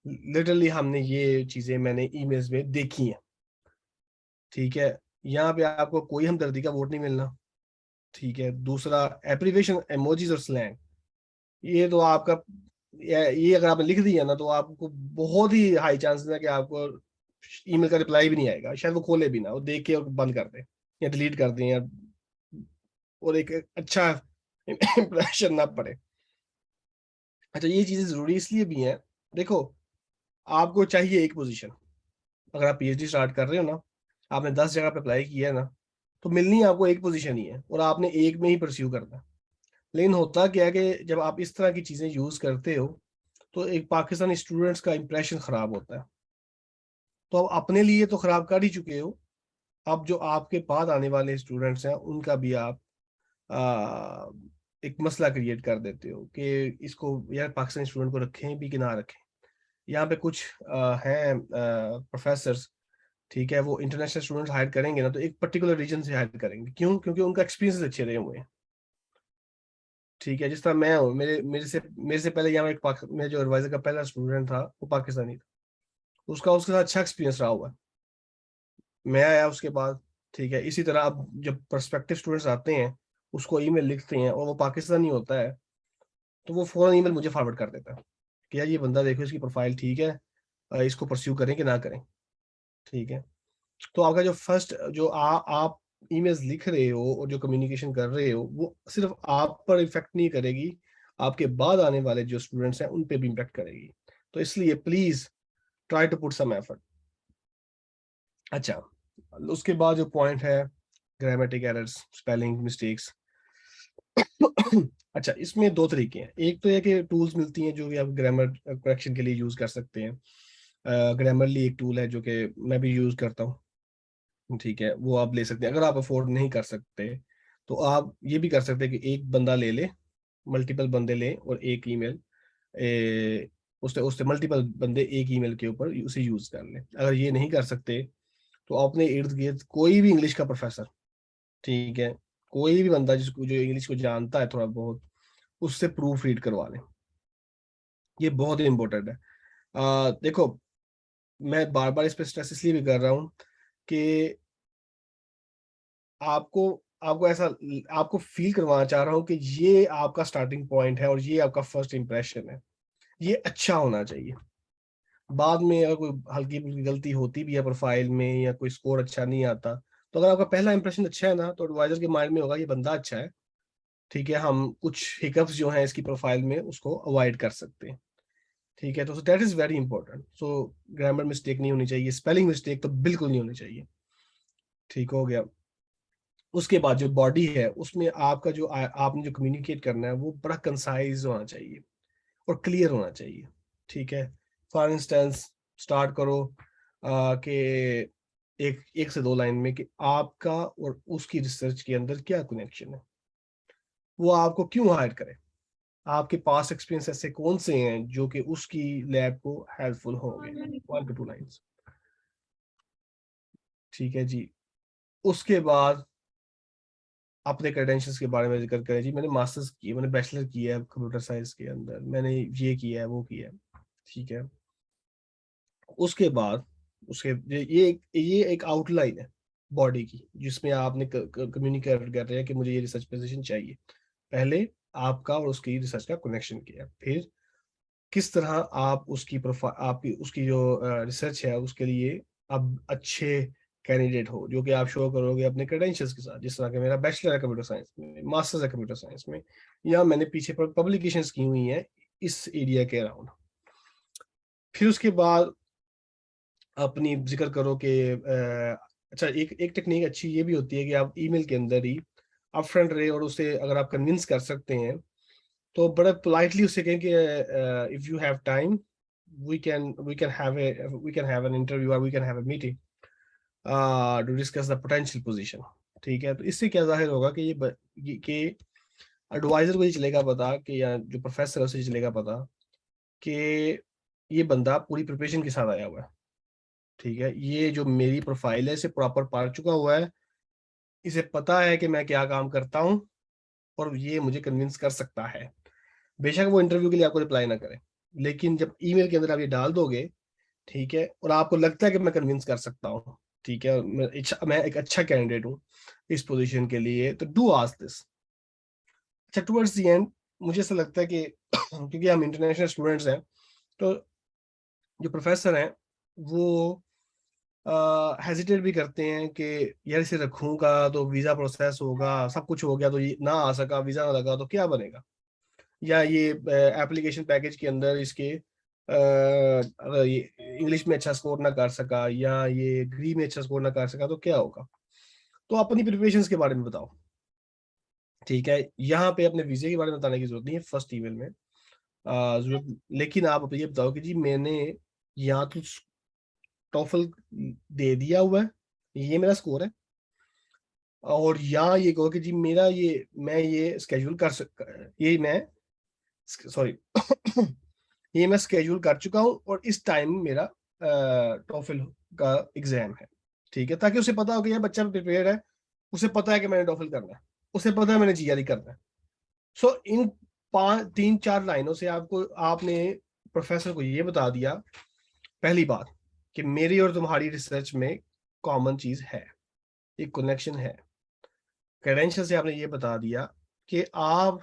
लिटरली हमने ये चीजें मैंने ईमेल्स में देखी हैं। ठीक है, यहाँ पे आपको कोई हमदर्दी का वोट नहीं मिलना। ठीक है, दूसरा एप्रीवेशन, इमोजीज और स्लैंग, ये तो आपका, ये अगर आपने लिख दिया ना तो आपको बहुत ही हाई चांसेस है कि आपको ईमेल का रिप्लाई भी नहीं आएगा। शायद वो खोले भी ना, वो देख के और बंद कर दे या डिलीट कर दें, या और एक अच्छा इंप्रेशन ना पड़े। अच्छा, ये चीजें जरूरी इसलिए भी हैं। देखो, आपको चाहिए एक पोजीशन। अगर आप पीएचडी स्टार्ट कर रहे हो ना, आपने 10 जगह पे अप्लाई किया है ना, तो मिलनी आपको एक पोजीशन ही है और आपने एक में ही परस्यू करना है। लेकिन होता क्या है कि जब आप इस तरह की चीजें यूज करते हो तो एक पाकिस्तानी स्टूडेंट्स का इंप्रेशन खराब होता है। तो आप अपने लिए तो खराब कर ही चुके हो, अब जो आपके बाद आने वाले स्टूडेंट्स हैं उनका भी आप आ, एक मसला क्रिएट कर देते हो कि इसको यार पाकिस्तानी स्टूडेंट को रखें भी कि ना रखें। यहाँ पे कुछ हैं प्रोफेसर्स, ठीक है, वो इंटरनेशनल स्टूडेंट्स हायर करेंगे ना तो एक पर्टिकुलर रीजन से हायर करेंगे। क्यों? क्योंकि उनका एक्सपीरियंस अच्छे रहे हुए हैं। ठीक है, जिस तरह मैं हूँ, मेरे से पहले यहाँ एक मेरा जो एडवाइजर का पहला स्टूडेंट था वो पाकिस्तानी था। उसका उसके साथ अच्छा एक्सपीरियंस रहा हुआ है। मैं आया उसके बाद। ठीक है, इसी तरह अब जब पर्सपेक्टिव स्टूडेंट्स आते हैं, उसको ईमेल लिखते हैं और वो पाकिस्तानी होता है, तो वो फौरन ईमेल मुझे फॉरवर्ड कर देता है कि यार ये बंदा देखो, इसकी प्रोफाइल ठीक है, इसको परस्यू करें कि ना करें। ठीक है, तो आपका जो फर्स्ट जो आप ईमेल्स लिख रहे हो और जो कम्युनिकेशन कर रहे हो, वो सिर्फ आप पर इफेक्ट नहीं करेगी, आपके बाद आने वाले जो स्टूडेंट्स हैं उन पे भी इम्पैक्ट करेगी। तो इसलिए please try to put some effort. अच्छा, उसके बाद जो पॉइंट है, ग्रामेटिक एरर्स, स्पेलिंग मिस्टेक्स। अच्छा, इसमें दो तरीके हैं। एक तो है कि टूल्स मिलती हैं जो कि आप ग्रामर करेक्शन के लिए यूज कर सकते हैं। ग्रामरली एक टूल है जो कि मैं भी यूज करता हूँ, ठीक है, वो आप ले सकते हैं। अगर आप अफोर्ड नहीं कर सकते तो आप ये भी कर सकते हैं कि एक बंदा ले ले, मल्टीपल बंदे लें और एक ईमेल, उससे उससे मल्टीपल बंदे एक ईमेल के ऊपर उसे यूज कर लें। अगर ये नहीं कर सकते तो अपने इर्द गिर्द कोई भी इंग्लिश का प्रोफेसर, ठीक है, कोई भी बंदा जिसको जो इंग्लिश को जानता है थोड़ा बहुत, उससे प्रूफ रीड करवा लें। ये बहुत इंपॉर्टेंट है। देखो, मैं बार बार इस पे स्ट्रेस इसलिए भी कर रहा हूँ कि आपको आपको ऐसा आपको फील करवाना चाह रहा हूँ कि ये आपका स्टार्टिंग पॉइंट है और ये आपका फर्स्ट इंप्रेशन है। ये अच्छा होना चाहिए। बाद में अगर कोई हल्की फुल्की गलती होती भी है प्रोफाइल में या कोई स्कोर अच्छा नहीं आता, तो अगर आपका पहला इंप्रेशन अच्छा है ना, तो एडवाइजर के माइंड में होगा ये बंदा अच्छा है, ठीक है, हम कुछ हिकअप्स जो हैं इसकी प्रोफाइल में उसको अवॉइड कर सकते हैं। ठीक है, तो that is very important. So grammar mistake नहीं होनी चाहिए, स्पेलिंग मिस्टेक तो बिल्कुल नहीं होनी चाहिए। ठीक हो गया। उसके बाद जो बॉडी है उसमें आपका जो आपने जो कम्युनिकेट करना है वो बड़ा कंसाइज होना चाहिए और क्लियर होना चाहिए। ठीक है, फॉर इंस्टेंस स्टार्ट करो कि एक एक से दो लाइन में कि आपका और उसकी रिसर्च के अंदर क्या कनेक्शन है, वो आपको क्यों हायर करे, आपके पास एक्सपीरियंस ऐसे कौन से हैं जो कि उसकी लैब को हेल्पफुल होंगे। 1 to 2 लाइंस। ठीक है जी। उसके बाद अपने क्रेडेंशियल्स के बारे में जिक्र करें जी। मैंने मास्टर्स की, मैंने बैचलर किया है कंप्यूटर साइंस के अंदर, मैंने ये किया है वो किया है। ठीक है, उसके बाद उसके ये एक आउटलाइन है बॉडी की जिसमें आपने कम्युनिकेट कर रहे हैं कि मुझे ये रिसर्च पोजीशन चाहिए। पहले आपका और उसकी रिसर्च का कनेक्शन किया, फिर किस तरह आप उसकी प्रोफाइल, आपकी उसकी जो रिसर्च है उसके लिए आप अच्छे कैंडिडेट हो, जो कि आप शो करोगे अपने क्रेडेंशियल्स के साथ। जिस तरह के मेरा बैचलर है कंप्यूटर साइंस में, मास्टर्स है कंप्यूटर साइंस में, या मैंने पीछे पर पब्लिकेशंस की हुई हैं इस एरिया के अराउंड। फिर उसके बाद अपनी जिक्र करो कि अच्छा, एक एक टेक्निक अच्छी ये भी होती है कि आप ईमेल के अंदर ही अप फ्रंट रहे और उसे अगर आप कन्विंस कर सकते हैं तो बड़ा पोलाइटली उससे कहें कि if you have time we can have an interview और we can have a meeting to discuss the potential position. ठीक है, तो इससे क्या जाहिर होगा कि कि एडवाइजर को ये चलेगा पता कि, या जो प्रोफेसर है उसे चलेगा पता कि ये बंदा पूरी प्रिपरेशन के साथ आया हुआ है। ठीक है, ये जो मेरी प्रोफाइल है इसे प्रॉपर पढ़ चुका हुआ है, इसे पता है कि मैं क्या काम करता हूँ और ये मुझे कन्विंस कर सकता है। बेशक वो इंटरव्यू के लिए आपको रिप्लाई ना करे, लेकिन जब ईमेल के अंदर आप ये डाल दोगे, ठीक है, और आपको लगता है कि मैं कन्विंस कर सकता हूँ, ठीक है, मैं एक अच्छा कैंडिडेट हूँ इस पोजीशन के लिए, तो डू आस्क दिस। अच्छा, टुवर्ड्स द एंड मुझे ऐसा लगता है कि क्योंकि हम इंटरनेशनल स्टूडेंट्स हैं, तो जो प्रोफेसर हैं वो हेजिटेट भी करते हैं कि यार इसे रखूंगा तो वीजा प्रोसेस होगा, सब कुछ हो गया तो ये ना आ सका, वीजा ना लगा तो क्या बनेगा, या ये एप्लीकेशन पैकेज के अंदर इसके अगर ये इंग्लिश में अच्छा स्कोर ना कर सका या ये ग्री में अच्छा स्कोर ना कर सका तो क्या होगा। तो अपनी प्रिपरेशंस के बारे में बताओ। ठीक है, यहाँ पे अपने वीजे के बारे में बताने की जरूरत नहीं है फर्स्ट ईमेल में, जरूरत, लेकिन आप अब ये बताओ कि जी मैंने यहाँ तो टॉफल दे दिया हुआ है, ये मेरा स्कोर है, और यहाँ ये कहो कि जी मेरा ये मैं ये स्केड्यूल कर सक ये मैं सॉरी ये मैं स्केड्यूल कर चुका हूँ और इस टाइम मेरा टॉफल का एग्जाम है। ठीक है, ताकि उसे पता हो कि यार बच्चा प्रिपेयर है, उसे पता है कि मैंने टॉफल करना है, उसे पता है मैंने जीआरई करना है। सो इन 3-4 लाइनों से आपको आपने प्रोफेसर को ये बता दिया, पहली बात कि मेरी और तुम्हारी रिसर्च में कॉमन चीज है, एक कनेक्शन है। क्रेडेंशियल से आपने ये बता दिया कि आप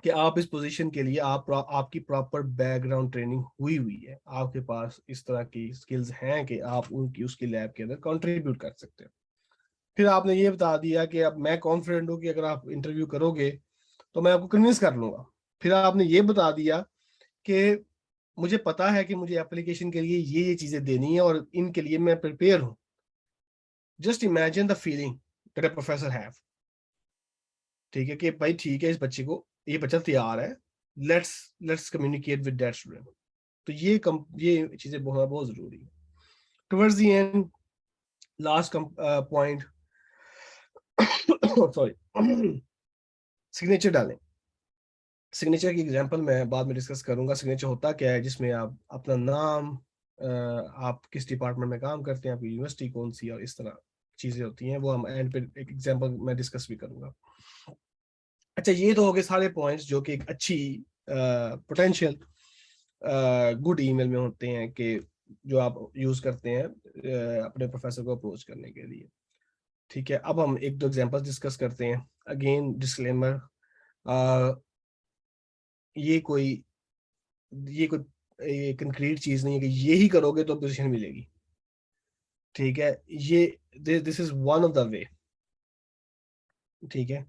कि आप इस पोजीशन के लिए आपकी प्रॉपर बैकग्राउंड ट्रेनिंग हुई है, आपके पास इस तरह की स्किल्स हैं कि आप उनकी उसकी लैब के अंदर कंट्रीब्यूट कर सकते हो। फिर आपने ये बता दिया कि अब मैं कॉन्फिडेंट हूँ कि अगर आप इंटरव्यू करोगे तो मैं आपको कन्विंस कर लूंगा। फिर आपने ये बता दिया कि मुझे पता है कि मुझे एप्लीकेशन के लिए ये चीजें देनी है और इनके लिए मैं प्रिपेयर हूँ। Just imagine the feeling that a professor have. ठीक है कि भाई ठीक है, इस बच्चे को, ये बच्चा तैयार है, let's let's communicate with that student. तो ये चीजें बहुत बहुत जरूरी है। Towards the and, last point, sorry, signature डालें। सिग्नेचर की एग्जांपल मैं बाद में डिस्कस करूंगा। सिग्नेचर होता क्या है, जिसमें आप अपना नाम, आप किस डिपार्टमेंट में काम करते हैं, आपकी यूनिवर्सिटी कौन सी, और इस तरह चीजें होती हैं, वो हम एंड पे एक एग्जांपल मैं डिस्कस भी करूंगा। अच्छा, ये तो हो गए सारे पॉइंट्स जो कि एक अच्छी पोटेंशियल गुड ईमेल में होते हैं, कि जो आप यूज करते हैं अपने प्रोफेसर को अप्रोच करने के लिए। ठीक है, अब हम एक दो एग्जांपल्स डिस्कस करते हैं। अगेन डिस्क्लेमर, ये कोई ये कोई कंक्रीट चीज नहीं है कि ये ही करोगे तो पोजीशन मिलेगी। ठीक है, ये this is one of the way. ठीक है,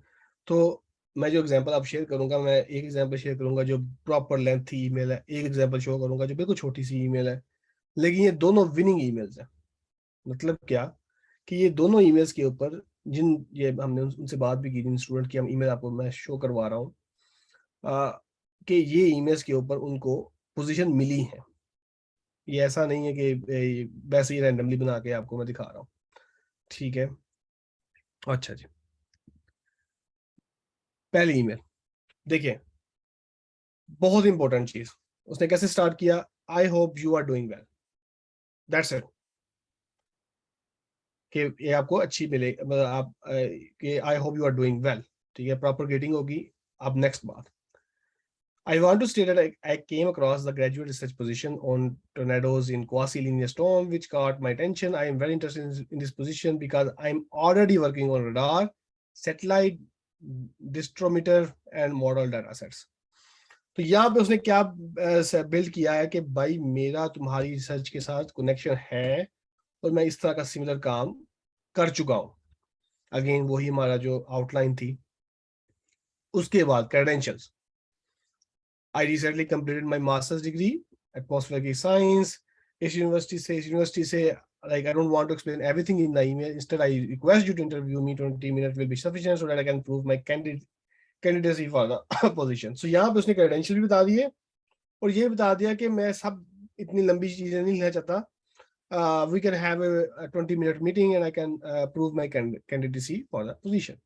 तो मैं जो एग्जांपल आप शेयर करूंगा, मैं एक एग्जांपल शेयर करूंगा जो प्रॉपर लेंथ ईमेल है, एक एग्जांपल शो करूंगा जो बिल्कुल छोटी सी ईमेल है, लेकिन ये दोनों विनिंग ईमेल्स हैं। मतलब क्या, कि ये दोनों ईमेल्स के ऊपर, ये हमने उनसे बात भी की, जिन स्टूडेंट की हम ईमेल आपको मैं शो करवा रहा हूँ, कि ये ईमेल्स के ऊपर उनको पोजीशन मिली है। ये ऐसा नहीं है कि वैसे ही रैंडमली बना के आपको मैं दिखा रहा हूँ। ठीक है, अच्छा जी, पहली ईमेल देखिए, बहुत इंपॉर्टेंट चीज। उसने कैसे स्टार्ट किया, I hope you are doing well, that's it. कि ये आपको अच्छी मिले, मतलब आप कि I hope you are doing well. ठीक है, प्रॉपर ग्रीटिंग होगी। अब नेक्स्ट बात, I want to state that I came across the graduate research position on tornadoes in quasi-linear storm, which caught my attention. I am very interested in this position because I'm already working on radar, satellite, distrometer, and model data sets. तो यहाँ पे उसने क्या build किया है कि भाई मेरा तुम्हारी रिसर्च के साथ कनेक्शन है, और मैं इस तरह का सिमिलर काम कर चुका हूँ। अगेन वही हमारा जो आउटलाइन थी। उसके बाद credentials, I recently completed my master's degree, atmospheric science. Ish university say, like, I don't want to explain everything in the email. Instead, I request you to interview me. 20 minutes will be sufficient so that I can prove my candidacy for the position. So यहाँ पे उसने credential भी बता दिए, और ये बता दिया कि मैं सब इतनी लंबी चीजें नहीं लेना चाहता. We can have a 20-minute meeting and I can prove my candidacy for the position.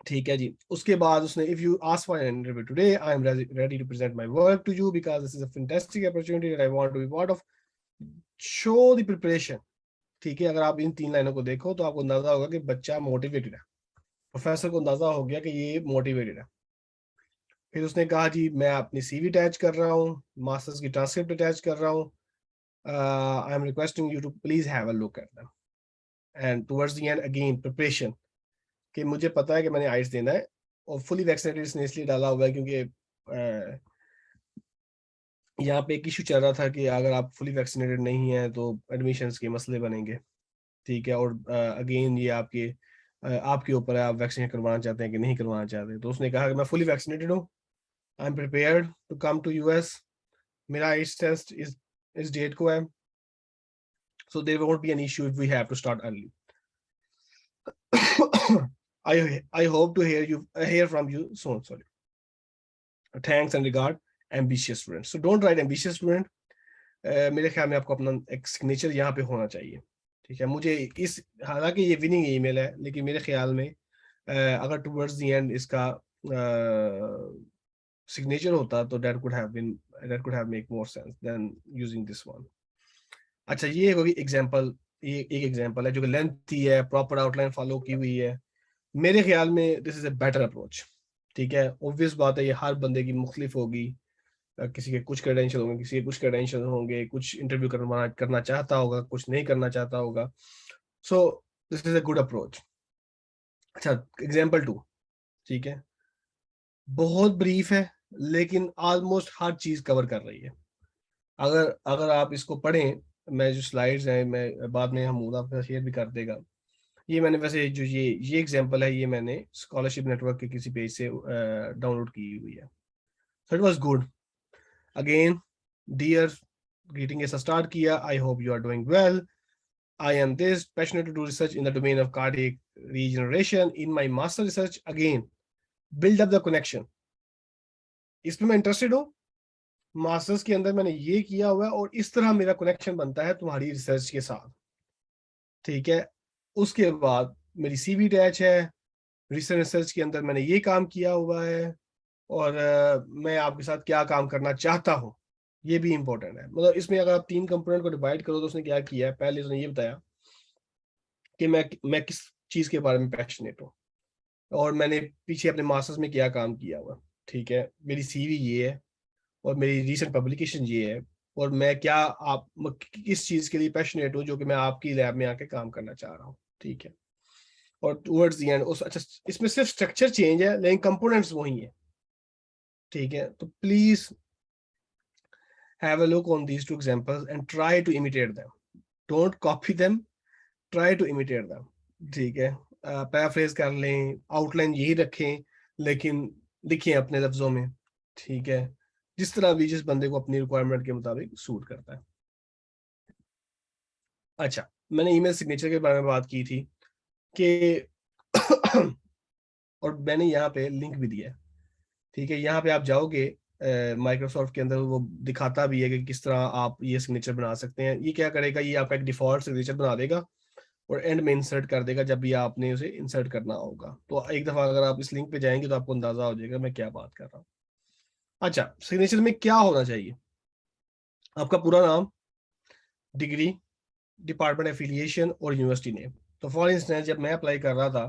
ठीक है जी, उसके बाद उसने, if you ask for an interview today, I am ready to present my work to you because this is a fantastic opportunity that I want to be part of, show the preparation. ठीक है, अगर आप इन तीन लाइनों को देखो तो आपको अंदाजा होगा कि बच्चा मोटिवेटेड है, प्रोफेसर को अंदाजा हो गया कि ये मोटिवेटेड है। फिर उसने कहा जी मैं अपनी सीवी अटैच कर रहा हूँ, मास्टर्स की ट्रांसक्रिप्ट अटैच कर रहा हूँ, I am requesting you to please have a look at them. And towards the end again preparation, कि मुझे पता है कि मैंने आइस देना है, और फुली वैक्सीनेटेड इसने इसलिए डाला हुआ है क्योंकि यहाँ पे एक इशू चल रहा था कि अगर आप फुली वैक्सीनेटेड नहीं है तो एडमिशन्स के मसले बनेंगे। ठीक है, और अगेन ये आपके ऊपर है, आप वैक्सीन करवाना चाहते हैं कि नहीं करवाना चाहते। तो उसने कहा कि मैं फुली वैक्सीनेटेड हूँ, I am prepared to come to US, मेरा आइस टेस्ट इस डेट को है, so there won't be an issue if we have to start early. I hope to hear from you soon. Sorry. Thanks and regard, ambitious student. So don't write ambitious student. मेरे ख्याल में आपको अपना एक signature यहाँ पे होना चाहिए। ठीक है, मुझे इस, हालांकि ये विनिंग ईमेल है, लेकिन मेरे ख्याल में अगर टुवर्ड्स द एंड इसका सिग्नेचर होता तो that could have make more sense than using this one. अच्छा, ये होगी एग्जांपल, ये एक एग्जांपल है जो कि लेंथी है, प्रॉपर आउटलाइन फॉलो की हुई है। मेरे ख्याल में this is a better approach. ठीक है, ऑब्वियस बात है, ये हर बंदे की मुख्तलिफ होगी, किसी के कुछ क्रेडेंशियल होंगे, किसी के कुछ क्रेडेंशियल होंगे, कुछ इंटरव्यू करना चाहता होगा, कुछ नहीं करना चाहता होगा। So this is a good approach. अच्छा, एग्जाम्पल 2। ठीक है, बहुत ब्रीफ है लेकिन ऑलमोस्ट हर चीज कवर कर रही है। अगर अगर आप इसको पढ़ें, मैं जो स्लाइड्स हैं मैं बाद में हम आपके शेयर भी कर देगा। ये मैंने वैसे जो ये एग्जांपल है, ये मैंने स्कॉलरशिप नेटवर्क के किसी पेज से डाउनलोड की हुई है। So it was good. Again dear, greeting ऐसा स्टार्ट किया, I hope you are doing well. I am this passionate to do research in the domain of cardiac regeneration. In my master research, again, build up the connection. इसमें मैं interested हूँ, masters के अंदर मैंने ये किया हुआ है और इस तरह मेरा कनेक्शन बनता है तुम्हारी रिसर्च के साथ। ठीक है, उसके बाद मेरी सीवी अटैच है, रिसेंट रिसर्च के अंदर मैंने ये काम किया हुआ है और मैं आपके साथ क्या काम करना चाहता हूँ, ये भी इंपॉर्टेंट है। मतलब इसमें अगर आप 3 कंपोनेंट को डिवाइड करो तो उसने क्या किया है, पहले उसने ये बताया कि मैं किस चीज के बारे में पैशनेट हूँ और मैंने पीछे अपने मास्टर्स में क्या काम किया हुआ। ठीक है, मेरी सीवी ये है और मेरी रीसेंट पब्लिकेशन ये है और मैं क्या आप किस चीज के लिए पैशनेट हूँ जो कि मैं आपकी लैब में आके काम करना चाह रहा हूँ। ठीक है, और टुवर्ड्स द एंड उस अच्छा इसमें सिर्फ स्ट्रक्चर चेंज है लेकिन कंपोनेंट्स वही है। ठीक है, तो please have a look on these two examples and try to imitate them, don't copy them, try to imitate them. ठीक है, पैराफ्रेज कर लें, आउटलाइन यही रखें लेकिन लिखें अपने लफ्जों में। ठीक है, जिस तरह भी जिस बंदे को अपनी रिक्वायरमेंट के मुताबिक सूट करता है। अच्छा, मैंने ईमेल सिग्नेचर के बारे में बात की थी कि और मैंने यहाँ पे लिंक भी दिया है। ठीक है, यहाँ पे आप जाओगे माइक्रोसॉफ्ट के अंदर, वो दिखाता भी है कि किस तरह आप ये सिग्नेचर बना सकते हैं। ये क्या करेगा, ये आपका एक डिफॉल्ट सिग्नेचर बना देगा और एंड में इंसर्ट कर देगा जब भी आपने उसे इंसर्ट करना होगा। तो एक दफा अगर आप इस लिंक पे जाएंगे तो आपको अंदाजा हो जाएगा मैं क्या बात कर रहा हूँ। अच्छा, सिग्नेचर में क्या होना चाहिए, आपका पूरा नाम, डिग्री, डिपार्टमेंट एफिलिएशन और यूनिवर्सिटी नेम। तो फॉर इंस्टेंस जब मैं अप्लाई कर रहा था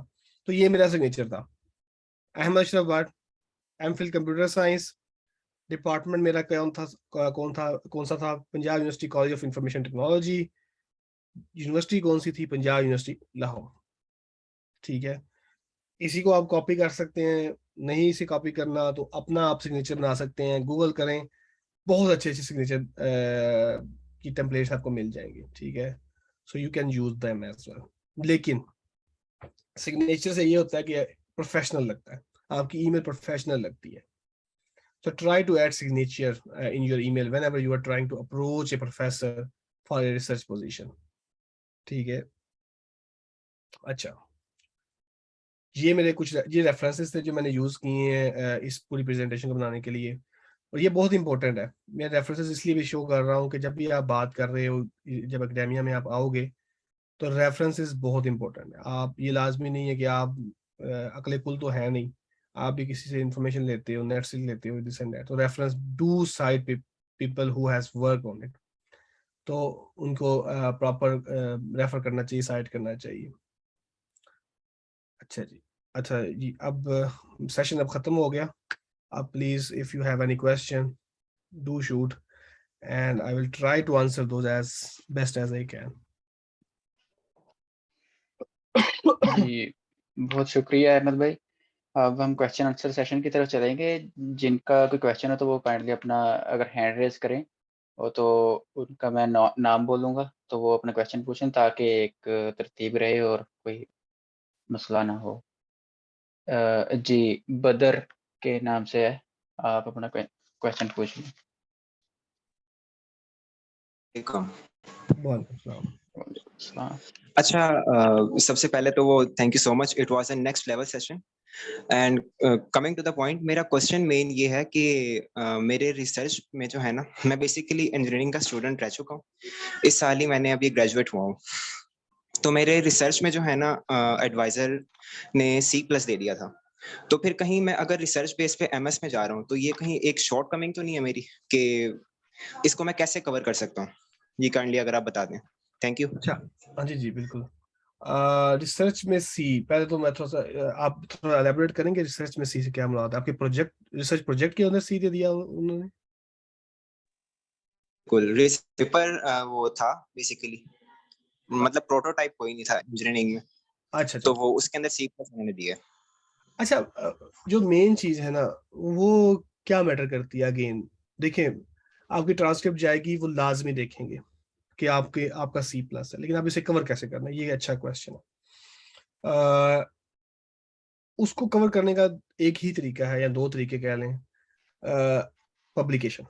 तो ये मेरा सिग्नेचर था, Ahmad Ashraf Bhatt, MPhil computer science, department मेरा कौन सा था, Punjab university college of information technology, university कौन सी थी, पंजाब यूनिवर्सिटी लाहौर। ठीक है, इसी को आप कॉपी कर सकते हैं, नहीं इसे कॉपी करना तो अपना आप सिग्नेचर बना सकते हैं, गूगल करें, बहुत अच्छे अच्छे सिग्नेचर की टेम्पलेट्स आपको मिल जाएंगे। ठीक है, so you can use them as well. लेकिन सिग्नेचर से ये होता है कि प्रोफेशनल लगता है, आपकी ईमेल प्रोफेशनल लगती है। So try to add signature in your email whenever you are trying to approach a professor for a research position. ठीक है, अच्छा, ये मेरे कुछ ये रेफरेंसेस थे जो मैंने यूज किए हैं इस पूरी प्रेजेंटेशन को बनाने के लिए, और ये बहुत इंपॉर्टेंट है। मैं रेफरेंसेस इसलिए भी शो कर रहा हूँ कि जब भी आप बात कर रहे हो, जब एकेडेमिया में आप आओगे तो रेफरेंसेस बहुत इंपॉर्टेंट है। आप ये लाजमी नहीं है कि आप अकले कुल तो है नहीं, आप भी किसी से इंफॉर्मेशन लेते हो, नेट से लेते हो, दिस एंड दैट, तो reference do side people who has work on it, तो उनको प्रॉपर रेफर करना चाहिए, साइड करना चाहिए। अच्छा जी, अच्छा जी, अब सेशन अब खत्म हो गया। अब please if you have any question do shoot and I will try to answer those as best as I can. जी, बहुत शुक्रिया अहमद भाई। अब हम क्वेश्चन आंसर सेशन की तरफ चलेंगे। जिनका कोई क्वेश्चन हो तो वो काइंडली अपना अगर हैंड रेज करें और तो उनका मैं नाम बोलूँगा तो वो अपना क्वेश्चन पूछें ताकि एक तरतीब रहे और कोई मसला ना हो। जी, बदर के नाम से है, आप अपना क्वेश्चन पूछ लें। वालेकुम सलाम। अस्सलाम। अच्छा, सबसे पहले तो वो thank you so much, it was a next level session and coming to the point, मेरा क्वेश्चन मेन ये है कि मेरे रिसर्च में जो है ना, मैं बेसिकली इंजीनियरिंग का स्टूडेंट रह चुका हूँ, इस साल ही मैंने अभी ग्रेजुएट हुआ हूँ। तो मेरे रिसर्च में जो है ना, एडवाइजर ने C+ दे दिया था। तो फिर कहीं मैं अगर रिसर्च बेस पे MS में जा रहा हूँ तो ये कहीं एक शॉर्ट कमिंग तो नहीं है मेरी कि इसको मैं कैसे कवर कर सकता हूँ? ये काइंडली अगर आप बता दें, थैंक यू। अच्छा, हाँ जी जी बिल्कुल। रिसर्च में सी, पहले तो मैं थोड़ा सा आप थोड़ा एलेबोरेट करेंगे रिसर्च में सी से क्या मुराद है? आपके प्रोजेक्ट, रिसर्च प्रोजेक्ट के अंदर सी दे दिया उन्होंने? बिल्कुल, पेपर वो था बेसिकली, मतलब प्रोटोटाइप कोई नहीं था इंजीनियरिंग में, अच्छा तो अच्छा, वो उसके अंदर C+ उन्होंने दिया। अच्छा, जो मेन चीज है ना, वो क्या मैटर करती है अगेन, देखें, आपकी ट्रांसक्रिप्ट जाएगी, वो लाजमी देखेंगे कि आपका C+ है, लेकिन आप इसे कवर कैसे करना है, ये अच्छा क्वेश्चन है। उसको कवर करने का एक ही तरीका है, या दो तरीके कह लें। पब्लिकेशन,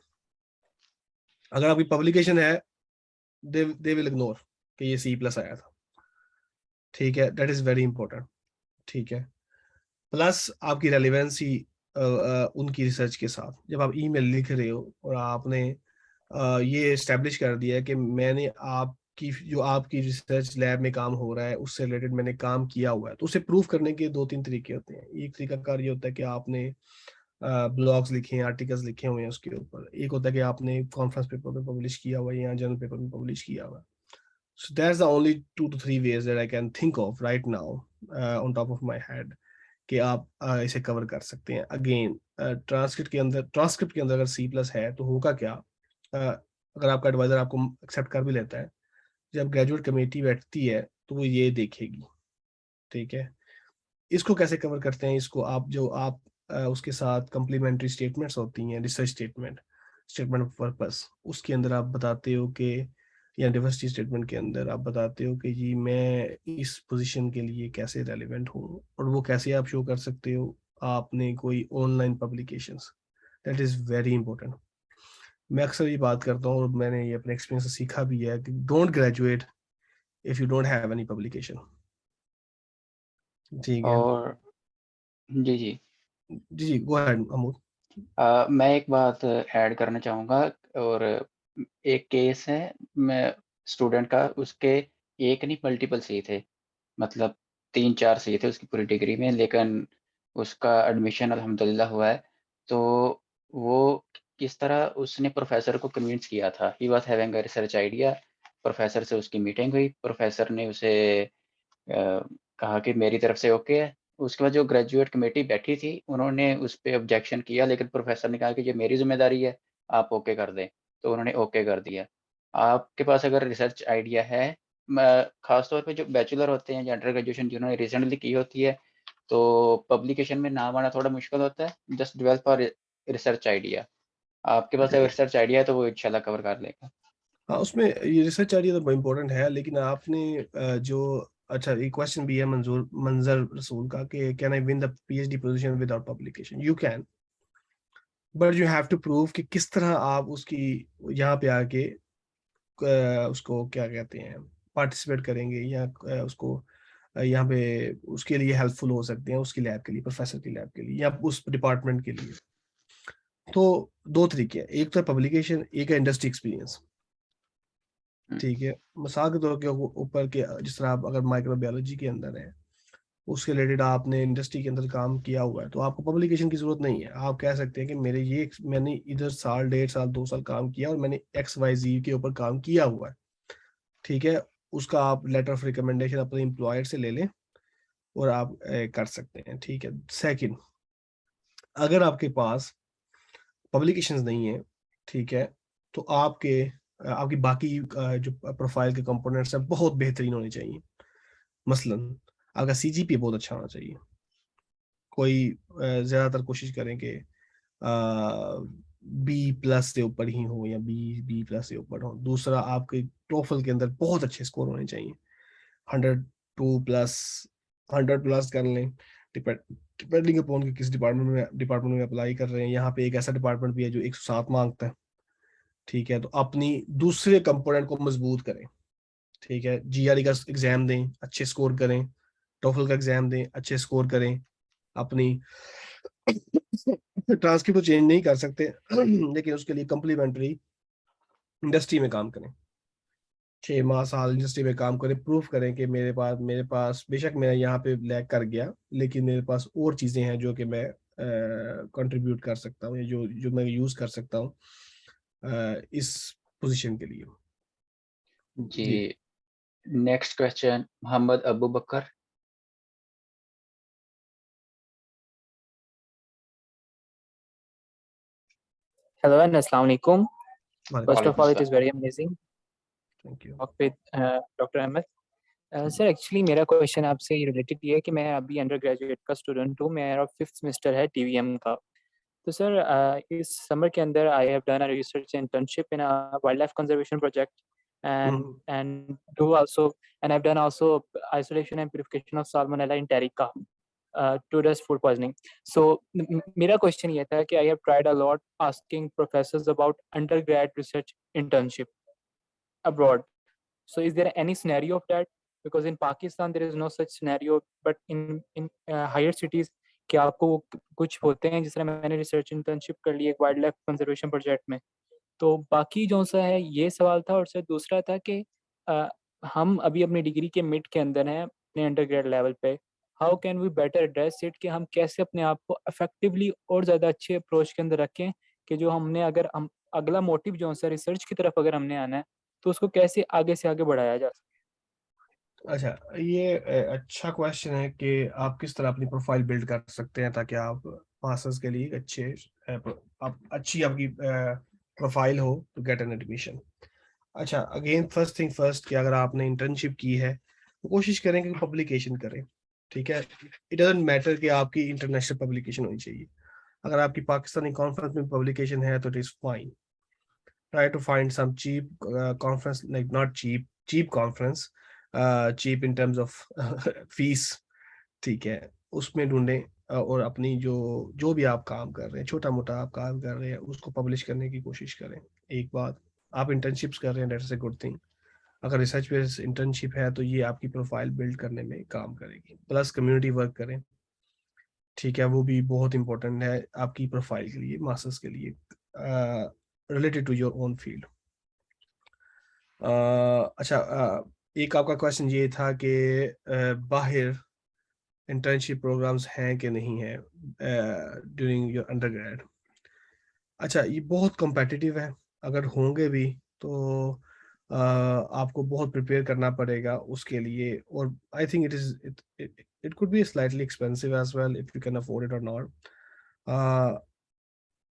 अगर आपकी पब्लिकेशन है, दे विल इग्नोर कि ये C+ आया था, ठीक है, दैट इज वेरी इंपॉर्टेंट, ठीक है। प्लस आपकी रेलिवेंसी उनकी रिसर्च के साथ, जब आप ईमेल लिख रहे हो और आपने ये एस्टेब्लिश कर दिया है कि मैंने आपकी रिसर्च लैब में काम हो रहा है उससे रिलेटेड मैंने काम किया हुआ है, तो उसे प्रूव करने के दो तीन तरीके होते हैं। एक तरीका कार ये होता है कि आपने ब्लॉग्स लिखे हैं, आर्टिकल्स लिखे हुए हैं उसके ऊपर। एक होता है कि आपने कॉन्फ्रेंस पेपर में पब्लिश किया हुआ है या जर्नल पेपर में पब्लिश किया हुआ है। So that's the only 2 to 3 ways that I can think of right now on top of my head कि आप इसे कवर कर सकते हैं। अगेन ट्रांसक्रिप्ट के अंदर अगर C+ है तो होगा क्या, अगर आपका एडवाइजर आपको एक्सेप्ट कर भी लेता है, जब ग्रेजुएट कमेटी बैठती है तो वो ये देखेगी, ठीक है। इसको कैसे कवर करते हैं, इसको आप उसके साथ कम्प्लीमेंट्री स्टेटमेंट्स होती हैं, रिसर्च स्टेटमेंट ऑफ पर्पस, उसके अंदर आप बताते हो कि, या डाइवर्सिटी स्टेटमेंट के अंदर आप बताते हो कि जी मैं इस पोजीशन के लिए कैसे रेलिवेंट हूँ, और वो कैसे आप शो कर सकते हो, आपने कोई online publications, that is very important. मैं अक्सर ये बात करता हूँ और मैंने ये अपने एक्सपीरियंस से सीखा भी है कि don't graduate if you don't have any publication, ठीक है। और जी, जी। जी जी, गो अहेड अमोद। मैं एक बात ऐड करना चाहूँगा, और एक केस है मैं स्टूडेंट का, उसके एक नहीं मल्टीपल सी थे, मतलब 3-4 सी थे उसकी पूरी डिग्री में, लेकिन उसका एडमिशन अल्हम्दुलिल्लाह हुआ है। तो वो किस तरह उसने प्रोफ़ेसर को कन्विंस किया था, he was having a research idea, professor से उसकी मीटिंग हुई, प्रोफ़ेसर ने उसे कहा कि मेरी तरफ से ओके है। उसके बाद जो ग्रेजुएट कमेटी बैठी थी, उन्होंने उस पे ऑब्जेक्शन किया, लेकिन प्रोफ़ेसर ने कहा कि ये मेरी ज़िम्मेदारी है, आप ओके कर दें। तो उन्होंने ओके कर दिया। आपके पास अगर रिसर्च आइडिया है, म ख़ास तौर पे जो बैचलर होते हैं या अंडर ग्रेजुएशन जिन्होंने रिसेंटली की होती है, तो पब्लिकेशन में नाम आना थोड़ा मुश्किल होता है। Just develop a research idea. आपके पास अगर रिसर्च आइडिया है, तो वो इंशाल्लाह कवर कर लेगा। हाँ, उसमें ये रिसर्च आइडिया तो इम्पोर्टेंट है, लेकिन आपने जो, अच्छा एक क्वेश्चन भी है मंजर रसूल का कि can I win the PhD position without publication, you can, but you have to prove कि किस तरह आप उसकी यहाँ पे आके उसको क्या कहते हैं, पार्टिसिपेट करेंगे, या उसको यहाँ पे उसके लिए हेल्पफुल हो सकते हैं, उसकी लैब के लिए, प्रोफेसर की लैब के लिए, या उस डिपार्टमेंट के लिए। तो दो तरीके हैं, एक तो है पब्लिकेशन, एक है इंडस्ट्री एक्सपीरियंस, हुँ, ठीक है। मिसाल के तौर के ऊपर के, जिस तरह आप अगर माइक्रोबायोलॉजी के अंदर है, उसके रिलेटेड आपने इंडस्ट्री के अंदर काम किया हुआ है, तो आपको पब्लिकेशन की जरूरत नहीं है। आप कह सकते हैं कि मैंने इधर साल, 1.5 साल, 2 साल काम किया और मैंने XYZ के ऊपर काम किया हुआ है, ठीक है। उसका आप लेटर ऑफ रिकमेंडेशन अपने एम्प्लॉयर से ले लें और आप कर सकते हैं, ठीक है। सेकंड, अगर आपके पास पब्लिकेशंस नहीं है, ठीक है, तो आपकी बाकी जो प्रोफाइल के कंपोनेंट्स हैं बहुत बेहतरीन होने चाहिए। मसलन आपका CGPA बहुत अच्छा होना चाहिए। कोई ज्यादातर कोशिश करें कि B+ से ऊपर ही हो, या B+ से ऊपर हो। दूसरा, आपके टोफल के अंदर बहुत अच्छे स्कोर होने चाहिए, 102+, 100+ कर लें, डिपेंडिंग अपॉन कि किस डिपार्टमेंट में अप्लाई कर रहे हैं। यहाँ पे एक ऐसा डिपार्टमेंट भी है जो 107 मांगता है, ठीक है। तो अपनी दूसरे कंपोनेंट को मजबूत करें, ठीक है। GRE का एग्जाम दें, अच्छे स्कोर करें, टोफल का एग्जाम दें, अच्छे स्कोर करें। अपनी ट्रांसक्रिप्ट तो चेंज नहीं कर सकते लेकिन उसके लिए कम्प्लीमेंट्री इंडस्ट्री में काम करें, 6 माह साल इंडस्ट्री में काम करें, प्रूफ करें कि मेरे पास बेशक मैं यहाँ पे लैग कर गया, लेकिन मेरे पास और चीजें हैं जो कि मैं कंट्रीब्यूट कर सकता हूँ, या जो जो मैं यूज कर सकता हूँ इस पोजीशन के लिए। जी। जी। Next question Mohammad Abu Bakr. Hello and Assalamu alaikum. वालेकुम First of वालेकुम all, it is अस्सलाम। very amazing thank you. to talk with Dr. Ahmed. Sir actually मेरा क्वेश्चन आपसे ये रिलेटेड ये है कि मैं अभी अंडर ग्रेजुएट का स्टूडेंट हूँ, मेरा 5th सेमेस्टर है टीवीएम का। तो सर इस समर के अंदर I have done a research internship in a wildlife conservation project and hmm, and do also and I have done also isolation and purification of salmonella enterica to does food poisoning. So मेरा question ये था कि I have tried a lot asking professors about undergrad research internship abroad. So is there any scenario of that? Because in Pakistan there is no such scenario, but in higher cities कि आपको कुछ होते हैं, जिस तरह मैंने research internship कर ली एक वाइल्ड लाइफ कंजर्वेशन प्रोजेक्ट में। तो बाकी जो सा है ये सवाल था, और सर दूसरा था कि अ, हम अभी अपनी डिग्री के मिड के अंदर हैं अपने अंडरग्रेड लेवल पे। How can we better address it कि हम कैसे अपने आप को इफेक्टिवली और ज़्यादा अच्छे अप्रोच के अंदर रखें कि जो हमने अगर हम अगला मोटिव जो है रिसर्च की तरफ अगर हमने आना है तो उसको कैसे आगे से आगे बढ़ाया जा सके। अच्छा, ये अच्छा क्वेश्चन है कि आप किस तरह अपनी प्रोफाइल बिल्ड कर सकते हैं ताकि आप मास्टर्स के लिए एक आप अच्छी आपकी प्रोफाइल हो टू गेट एन एडमिशन। अच्छा, अगेन फर्स्ट थिंग फर्स्ट कि अगर आपने इंटर्नशिप की है तो कोशिश करें कि पब्लिकेशन करें। ठीक है, इट डजंट मैटर कि आपकी इंटरनेशनल पब्लिकेशन होनी चाहिए। अगर आपकी पाकिस्तानी कॉन्फ्रेंस में पब्लिकेशन है तो it is fine. Try to find some cheap conference, like not cheap conference, cheap in terms of fees. ठीक है, उसमें ढूंढें और अपनी जो जो भी आप काम कर रहे हैं, छोटा मोटा आप काम कर रहे हैं, उसको पब्लिश करने की कोशिश करें। एक बात, आप इंटर्नशिप्स कर रहे हैं, दैट्स अ गुड थिंग। अगर रिसर्च बेस्ड इंटर्नशिप है तो ये आपकी प्रोफाइल बिल्ड करने में काम करेगी। प्लस कम्युनिटी वर्क करें। ठीक है, वो भी बहुत इंपॉर्टेंट है आपकी प्रोफाइल के लिए, मास्टर्स के लिए, related to your own field. अच्छा, एक आपका क्वेश्चन ये था कि बाहर इंटर्नशिप प्रोग्राम्स हैं कि नहीं है ड्यूरिंग योर अंडरग्रेड। अच्छा, ये बहुत कम्पिटिटिव है। अगर होंगे भी तो आपको बहुत प्रिपेयर करना पड़ेगा उसके लिए, और I think it could be slightly expensive as well if you can afford it और नॉट।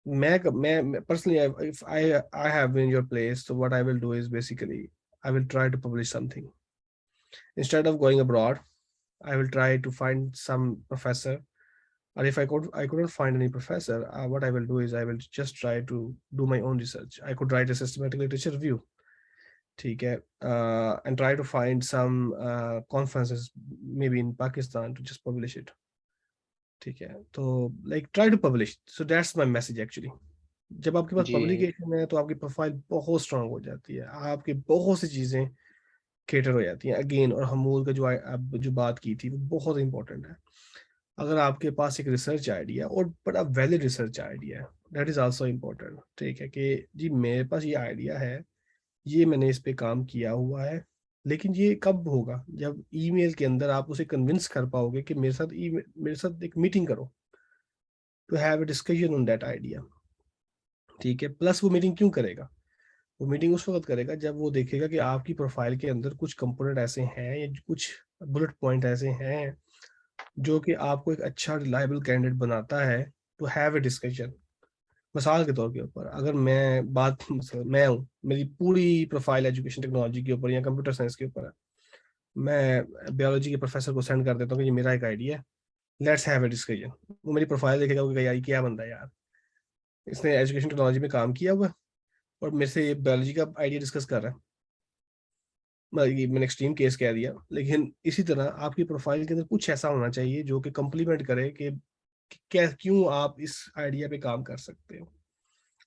मैं personally, if I have been in your place, so what I will do is basically I will try to publish something instead of going abroad. I will try to find some professor, or if I couldn't find any professor, what I will do is I will just try to do my own research. I could write a systematic literature review, ठीक है, and try to find some conferences maybe in Pakistan to just publish it। ठीक है, तो like try to publish, so that's my message actually। जब आपके पास जी, publication है तो आपकी प्रोफाइल बहुत स्ट्रांग हो जाती है, आपकी बहुत सी चीजें केटर हो जाती हैं। अगेन, और हमूल का जो अब जो बात की थी वो बहुत इंपॉर्टेंट है। अगर आपके पास एक रिसर्च आइडिया और बड़ा वैलिड रिसर्च आइडिया है, दैट इज आल्सो इम्पोर्टेंट। ठीक है कि जी मेरे पास ये आइडिया है, ये मैंने इस पे काम किया हुआ है, लेकिन ये कब होगा? जब ईमेल के अंदर आप उसे कन्विंस कर पाओगे कि मेरे साथ एक मीटिंग करो, to have a discussion on that idea. ठीक है, प्लस वो मीटिंग क्यों करेगा? वो मीटिंग उस वक्त करेगा जब वो देखेगा कि आपकी प्रोफाइल के अंदर कुछ कंपोनेंट ऐसे हैं या कुछ बुलेट पॉइंट ऐसे हैं जो कि आपको एक अच्छा रिलायबल कैंडिडेट बनाता है टू हैव ए डिस्कशन। मिसाल के तौर के ऊपर, अगर मैं हूँ, मेरी पूरी प्रोफाइल एजुकेशन टेक्नोलॉजी के ऊपर या कंप्यूटर साइंस के ऊपर है, मैं बायोलॉजी के प्रोफेसर को सेंड कर देता हूँ कि ये मेरा एक आइडिया है, लेट्स हैव ए डिस्कशन। वो मेरी प्रोफाइल देखेगा, वो कहेगा, ये क्या बंदा है यार, इसने एजुकेशन टेक्नोलॉजी में काम किया हुआ है और मेरे से ये बायोलॉजी का आइडिया डिस्कस कर रहा है। ये मैंने एक्सट्रीम केस कह दिया, लेकिन इसी तरह आपकी प्रोफाइल के अंदर कुछ ऐसा होना चाहिए जो कि कम्प्लीमेंट करे कि क्या क्यों आप इस आइडिया पे काम कर सकते हो।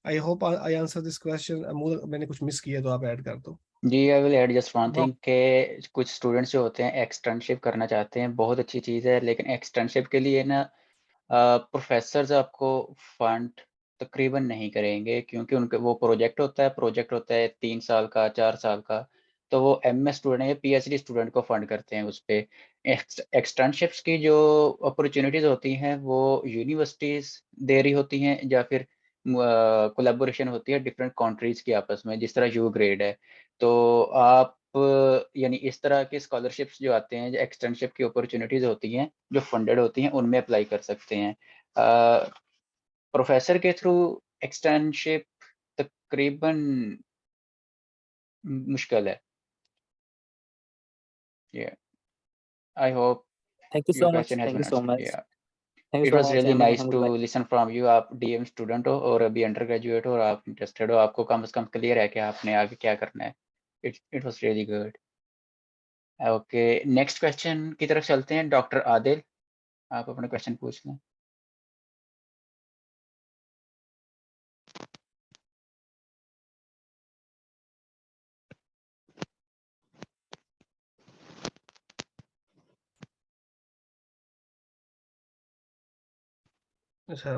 I hope I answer this question. Amul, मैंने कुछ मिस किया तो आप ऐड कर दो। जी, I will add just one हाँ। थिंग कि कुछ स्टूडेंट्स जो होते हैं एक्सटर्नशिप करना चाहते हैं, बहुत अच्छी चीज़ है, लेकिन एक्सटर्नशिप के लिए ना प्रोफेसर्स आपको फंड तकरीबन नहीं करेंगे, क्योंकि उनके वो प्रोजेक्ट होता है 3 साल का, 4 साल का, तो वो एमएस स्टूडेंट या पीएचडी स्टूडेंट को फंड करते हैं उस पे। एक्सटर्नशिप्स की जो अपॉर्च्युनिटीज़ होती हैं, वो यूनिवर्सिटीज़ दे रही होती हैं या फिर कोलैबोरेशन होती है डिफरेंट कंट्रीज़ की आपस में, जिस तरह यू ग्रेड है। तो आप यानी इस तरह के स्कॉलरशिप्स जो आते हैं, जो एक्सटर्नशिप की अपॉर्च्युनिटीज़ होती हैं, जो फंडेड होती हैं, उनमें अप्लाई कर सकते हैं। प्रोफ़ेसर के थ्रू एक्सटर्नशिप तकरीबन मुश्किल है। ये I hope Thank you your so much. question has Thank been you so answered. much. Yeah. Thank you It so was much, really Ahmed nice Hamud to bhai. listen from you. आप DM student हो और अभी under graduate हो और आप interested हो, आपको कम से कम क्लियर है कि आपने आगे क्या करना है. It was really good. Okay, next question की तरफ चलते हैं. डॉक्टर आदिल, आप अपना क्वेश्चन पूछ लें. अच्छा,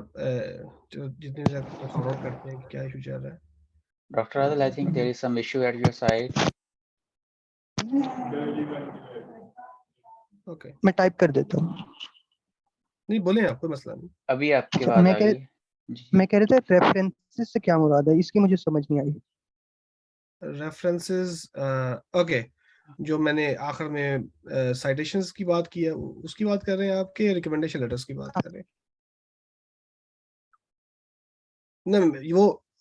जो जितने तक सॉर्ट आउट करते हैं कि क्या इशू चल रहा है. Doctor Adil, I think there is some issue at your side. Okay, मैं टाइप कर देता हूँ. नहीं बोले आप, कोई मसला नहीं. अभी आपकी अच्छा, बात मैं आ कह गई. जी. मैं कह रहा था रेफरेंसेस से क्या मुराद है, इसकी मुझे समझ नहीं आई. रेफरेंसेस, ओके, जो मैंने आखिर में साइटेशंस की बात की है, उसकी बात कर रहे हैं आपके रिकमेंडेशन लेटर्स की बात कर रहे हैं? ना,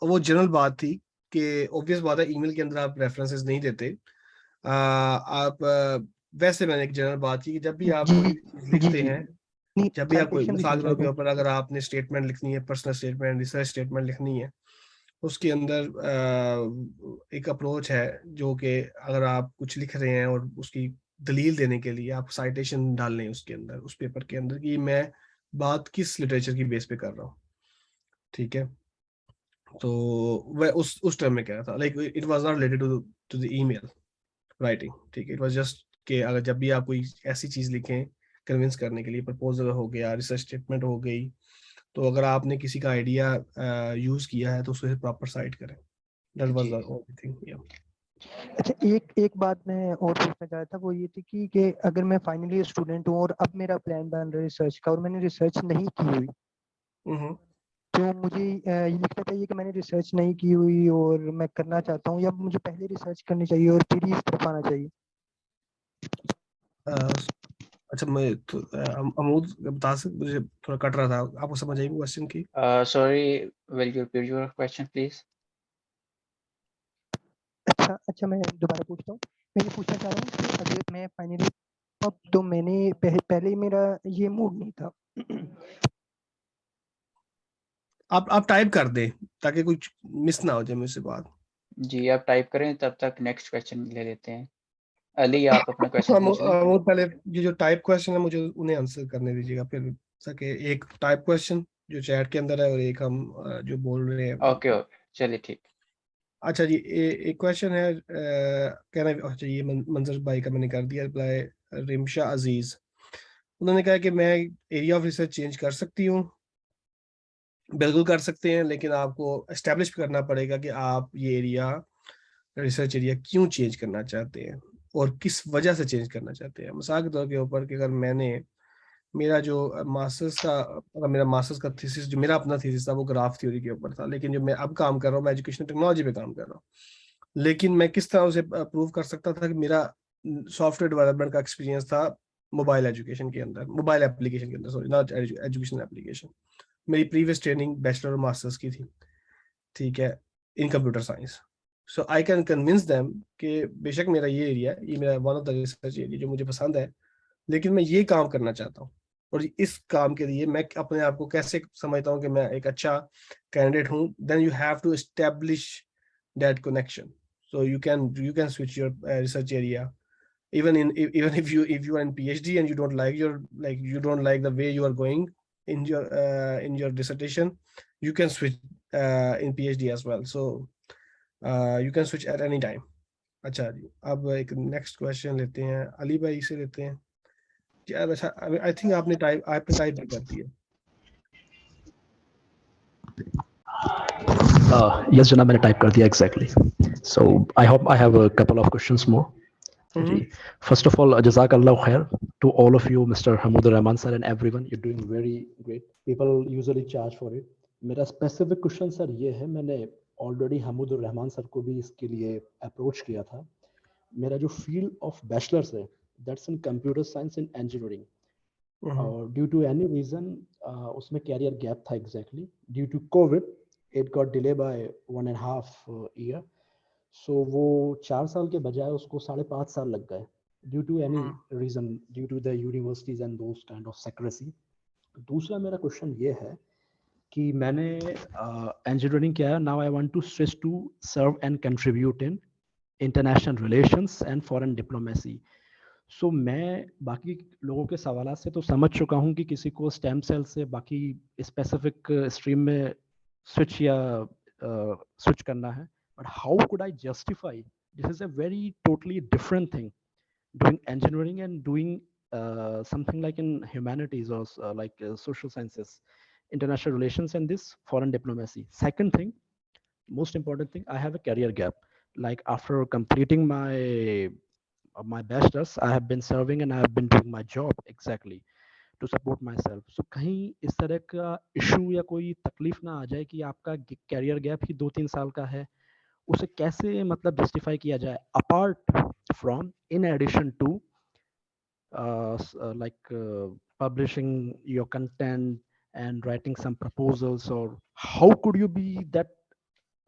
वो जनरल बात थी कि ऑब्वियस बात है ईमेल के अंदर आप रेफरेंसेस नहीं देते. आप वैसे मैंने एक जनरल बात की कि जब भी आप जी, कोई चीज़ लिखते जी. हैं, नहीं, जब भी आप कोई citation भी मिसाल के समझा तौर के दूं. ऊपर अगर आपने स्टेटमेंट लिखनी है, पर्सनल स्टेटमेंट, रिसर्च स्टेटमेंट लिखनी है, उसके अंदर एक अप्रोच है जो कि अगर आप कुछ लिख रहे हैं और उसकी दलील देने के लिए आप साइटेशन डाल लें उसके अंदर, उस पेपर के अंदर, कि मैं बात किस लिटरेचर की बेस पे कर रहा हूँ, ठीक है? तो वह उस टर्म में कह रहा था, like it was not related to the email writing, ठीक है? इट वाज जस्ट कि अगर जब भी आप कोई ऐसी चीज़ लिखें कन्विंस करने के लिए, प्रपोजल हो गया, रिसर्च स्टेटमेंट हो गई, तो अगर आपने किसी का आइडिया यूज़ किया है तो उसे प्रॉपर साइट करें. दैट वाज जी. The only thing. या अच्छा, एक बात मैं और पूछना चाह रहा था, वो ये थी कि अगर मैं फाइनली स्टूडेंट हूँ और अब मेरा प्लान बन रहा है रिसर्च का और मैंने रिसर्च नहीं की हुई, तो मुझे ये लिखना चाहिए कि मैंने रिसर्च नहीं की हुई और मैं करना चाहता हूँ, या मुझे पहले रिसर्च करनी चाहिए और फिर ही इस तरफ आना चाहिए? अच्छा, मैं तो अमूद बता सकते, मुझे थोड़ा कट रहा था, आपको समझ आई क्वेश्चन की? Sorry, will you repeat your question please? अच्छा, मैं दोबारा पूछता हूँ. मैं ये पूछना चाह रहा हूँ कि अगर मैं फाइनली, तो मैंने पहले ही मेरा ये मूड नहीं था. आप टाइप कर दें ताकि कुछ मिस ना हो जाए मुझसे बात. जी, आप टाइप करें, तब तक नेक्स्ट क्वेश्चन ले लेते हैं. अली, आप अपना क्वेश्चन पूछ लें. वो पहले ये जो टाइप क्वेश्चन है मुझे उन्हें आंसर करने दीजिएगा, फिर सके एक टाइप क्वेश्चन जो चैट के अंदर है और एक हम जो बोल रहे हैं. ओके, चलिए ठीक. अच्छा जी, एक क्वेश्चन है, कहना, अच्छा ये मंजर भाई का मैंने कर दिया रिप्लाई. रिमशा अजीज, उन्होंने कहा कि मैं एरिया ऑफ रिसर्च चेंज कर सकती हूँ. बिल्कुल कर सकते हैं, लेकिन आपको एस्टेब्लिश करना पड़ेगा कि आप ये एरिया, रिसर्च एरिया क्यों चेंज करना चाहते हैं और किस वजह से चेंज करना चाहते हैं. मिसाल के तौर के ऊपर कि अगर मैंने मेरा जो मास्टर्स का, अगर मेरा मास्टर्स का थीसिस, जो मेरा अपना थीसिस था, वो ग्राफ थ्योरी के ऊपर था, लेकिन जो मैं अब काम कर रहा हूँ, मैं एजुकेशन टेक्नोलॉजी पे काम कर रहा हूँ, लेकिन मैं किस तरह उसे प्रूव कर सकता था कि मेरा सॉफ्टवेयर डेवलपमेंट का एक्सपीरियंस था मोबाइल एजुकेशन के अंदर, मोबाइल एप्लीकेशन के अंदर, सॉरी नॉट एजुकेशन एप्लीकेशन. मेरी प्रीवियस ट्रेनिंग बैचलर और मास्टर्स की थी, ठीक है, इन computer science. So I can convince them कि बेशक मेरा ये एरिया है, ये मेरा one of the research area जो मुझे पसंद है, लेकिन मैं ये काम करना चाहता हूँ, और इस काम के लिए मैं अपने आप को कैसे समझता हूँ कि मैं एक अच्छा कैंडिडेट हूँ. Then you have to establish that connection. So you can switch your research area, even if you are in PhD and you don't like you don't like the way you are going in your dissertation, you can switch in PhD as well. So you can switch at any time. अच्छा जी, अब एक next question लेते हैं, अली भाई से लेते हैं. जी, अब अच्छा, आई थिंक आपने टाइप भी कर दिया. Yes, जनाब, मैंने टाइप कर दिया exactly. So I hope I have a couple of questions more. जी, first of all, jazakallah khair to all of you, Mr. Hamood Rahman sir, and everyone. You're doing very great. People usually charge for it. मेरा specific question sir ये है, मैंने already Hamood Rahman sir को भी इसके लिए approach किया था. मेरा जो फील्ड ऑफ बैचलर्स है, that's in computer science and engineering, और ड्यू टू एनी रीजन उसमें कैरियर गैप था. Exactly due to Covid it got delay by 1.5 year. So वो 4 साल के बजाय उसको 5.5 साल लग गए. due to any reason, due to the universities and those kind of secrecy. दूसरा मेरा क्वेश्चन ये है कि मैंने इंजीनियरिंग किया है, now I want to switch to serve and contribute in international relations and foreign diplomacy. So मैं बाकी लोगों के सवाल से तो समझ चुका हूँ कि किसी को स्टेम सेल से बाकी स्पेसिफिक स्ट्रीम में स्विच या स्विच करना है, but how could I justify, this is a very totally different thing, doing engineering and doing something like in humanities or like social sciences, international relations, and this foreign diplomacy. Second thing, most important thing, I have a career gap. Like after completing my bachelor's, I have been serving and I have been doing my job exactly to support myself. So कहीं इस तरह का issue या कोई तकलीफ ना आ जाए कि आपका career gap ही 2-3 साल का है, उसे कैसे मतलब justify किया जाए apart from, in addition to publishing your content and writing some proposals, or how could you be that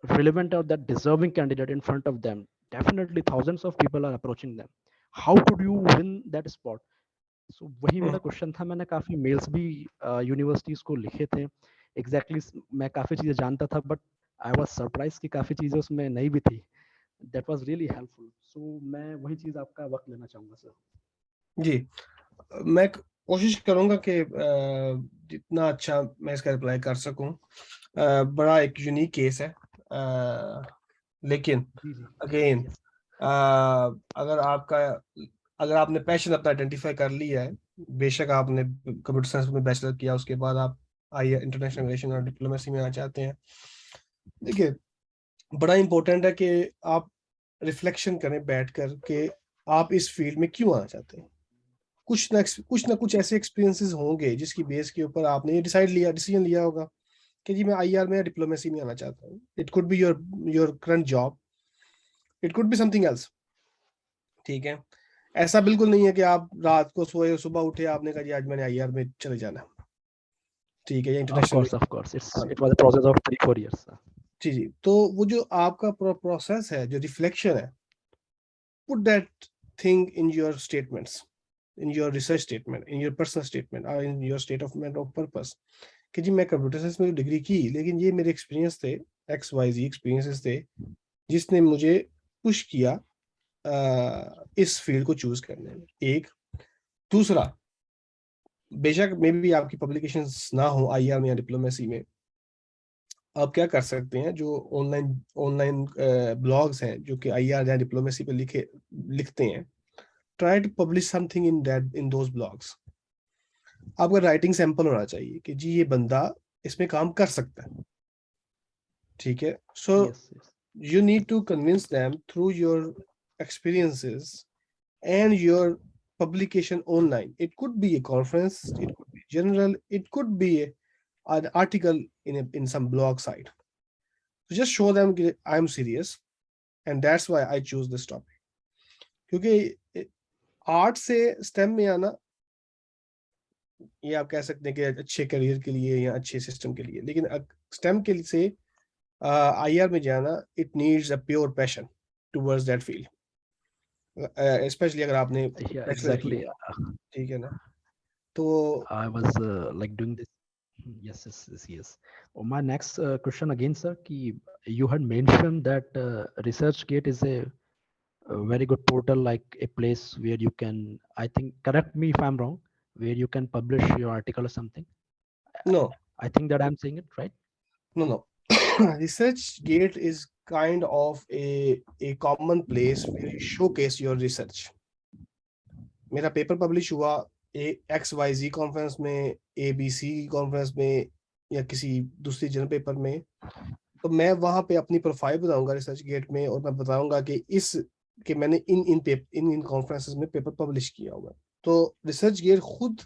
relevant or that deserving candidate in front of them? Definitely thousands of people are approaching them. How could you win that spot? So वही मेरा question था. मैंने काफी mails भी universities को लिखे थे. Exactly मैं काफी चीजें जानता था, बट आई वाज सरप्राइज कि काफी चीजें उसमें नई भी थी. That was really helpful. So मैं वही चीज आपका वक्त लेना चाहूंगा सर. जी, मैं कोशिश करूंगा कि जितना अच्छा मैं इसका रिप्लाई कर सकूं. बड़ा एक यूनिक केस है, लेकिन अगेन अगर आपने पैशन अपना आइडेंटिफाई कर लिया है, बेशक आपने कंप्यूटर साइंस में बैचलर किया, उसके बाद आप इंटरनेशनल रिलेशन और डिप्लोमेसी में आना चाहते हैं. देखिए, बड़ा इंपॉर्टेंट है कि आप रिफ्लेक्शन करें बैठकर कि आप इस फील्ड में क्यों आना चाहते हैं. कुछ ना कुछ ऐसे एक्सपीरियंसेस होंगे जिसकी बेस के ऊपर आपने डिसीजन लिया होगा कि जी मैं आईआर में या डिप्लोमेसी में आना चाहता हूँ. It could be your current job, it could be something else. ठीक है, ऐसा बिल्कुल नहीं है कि आप रात को सोए सुबह उठे आपने कहा जी आज मैंने आईआर में चले जाना. ठीक है, या international, of course it was a process of 3-4 years. जी. तो वो जो आपका प्रोसेस है, जो रिफ्लेक्शन है, put that thing in your statements, in your research statement, in your personal statement, or in your statement of purpose, कि जी मैं कंप्यूटर साइंस में डिग्री की, लेकिन ये मेरे एक्सपीरियंस थे, XYZ एक्सपीरियंसेस थे, जिसने मुझे पुश किया इस फील्ड को चूज करने में. एक. दूसरा, बेशक मे भी आपकी पब्लिकेशंस ना हो आईआर में या डिप्लोमेसी में, आप क्या कर सकते हैं, जो ऑनलाइन ब्लॉग्स हैं जो कि आईआर या डिप्लोमेसी पे लिखते हैं, try to publish something in those blogs. आपका राइटिंग सैंपल होना चाहिए कि जी ये बंदा इसमें काम कर सकता है. ठीक है, so you need to convince them through your experiences and your publication online. It could be a conference, it could be general, it could be an article in some blog site. So just show them I'm serious and that's why I choose this topic. क्योंकि art से stem में आना, ये आप कह सकते हैं कि अच्छे करियर के लिए या अच्छे सिस्टम के लिए, लेकिन स्टेम के से आईआर में जाना, it needs a pure passion towards that field, specially अगर आपने एग्जैक्टली. ठीक है ना. तो I was like doing this. Yes. My next question again, sir, कि you had mentioned that ResearchGate is a very good portal, like a place where you can, I think, correct me if I'm wrong, where you can publish your article or something. No, I think that I'm saying it right. No. ResearchGate is kind of a common place where you showcase your research. मेरा paper publish हुआ XYZ conference में, ABC conference में, या किसी दूसरी journal paper में, तो मैं वहां पे अपनी प्रोफाइल बताऊंगा ResearchGate में, और मैं बताऊंगा कि मैंने इन कॉन्फ्रेंसेस में पेपर पब्लिश किया हुआ. तो ResearchGate खुद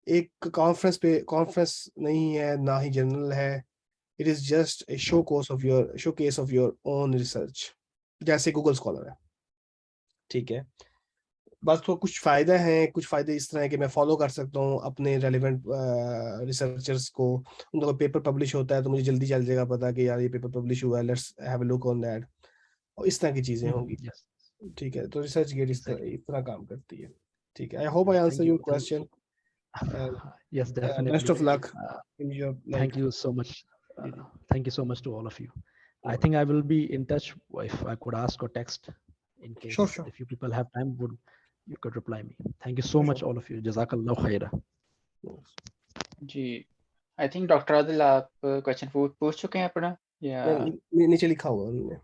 एक कॉन्फ्रेंस नहीं है, ना ही जर्नल है. It is just a showcase of your own research, जैसे गूगल स्कॉलर है. ठीक है, बस तो कुछ फायदे हैं. कुछ फायदे इस तरह है कि मैं फॉलो कर सकता हूँ अपने रेलेवेंट रिसर्चर्स को. उनका पेपर पब्लिश होता है तो मुझे जल्दी चल जाएगा पता कि यार ये पेपर पब्लिश हुआ है, let's have a look on that, और इस तरह की चीजें होंगी. ठीक है, तो रिसर्च गेट इतना काम करती है। ठीक है, आई hope I answer your question. Yes, definitely. Best of luck in your life. Thank you so much. Thank you so much to all of you. I Sure. think I will be in touch if I could ask or text in case Sure. if you people have time, you could reply me. Thank you so much, all of you. Jazakallah khaira. जी, I think doctor Adil आप question पूछ चुके हैं अपना या नीचे लिखा हुआ उन्होंने।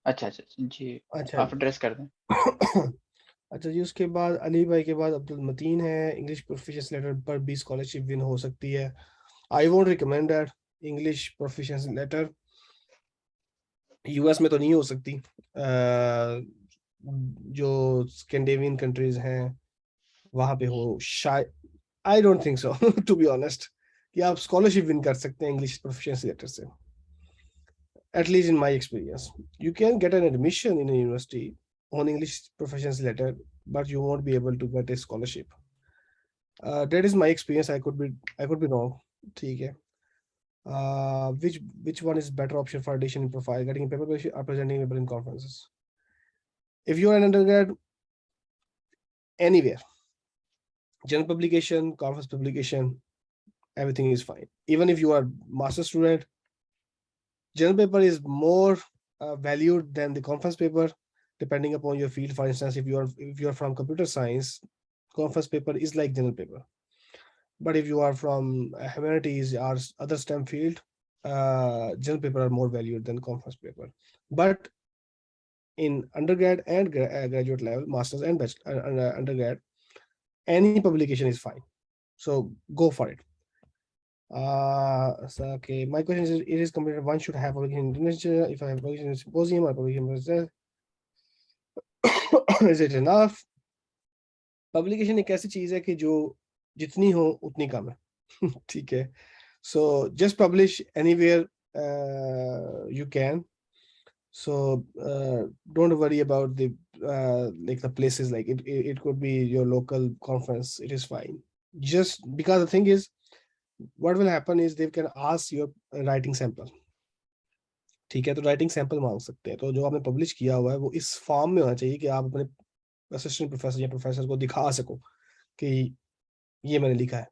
अच्छा जी, अच्छा आप एड्रेस कर दें। अच्छा जी, उसके बाद अली भाई के बाद अब्दुल मतीन है। इंग्लिश प्रोफिशिएंसी लेटर पर भी स्कॉलरशिप विन हो सकती है। I won't recommend that. English proficiency letter US में तो नहीं हो सकती। जो स्कैंडिनेवियन कंट्रीज हैं वहां पे हो शायद। I don't think so to be honest कि आप स्कॉलरशिप विन कर सकते हैं इंग्लिश प्रोफिशिएंसी लेटर से। At least in my experience, you can get an admission in a university on English proficiency letter, but you won't be able to get a scholarship. That is my experience. I could be wrong. ठीक है. Which one is better option for addition in profile? Getting a paper publication or presenting a paper in conferences? If you are an undergrad, anywhere, general publication, conference publication, everything is fine. Even if you are master student, general paper is more valued than the conference paper, depending upon your field. For instance, if you are from computer science, conference paper is like general paper. But if you are from humanities or other STEM field, general paper are more valued than conference paper. But in undergrad and graduate level, masters and undergrad, any publication is fine. So go for it. So, okay, my question is, it is completed, one should have publication in literature. If I have publication in symposium or publication is it enough? Publication एक ऐसी चीज है कि जो जितनी हो उतनी कम है। ठीक है, so just publish anywhere you can. So don't worry about the like the places, like it could be your local conference, it is fine. Just because the thing is, what will happen is they can ask your writing sample. ठीक है, तो writing sample मांग सकते हैं। तो जो आपने publish किया हुआ है वो इस फॉर्म में होना चाहिए कि आप अपने असिस्टेंट प्रोफेसर या प्रोफेसर को दिखा सको कि ये मैंने लिखा है।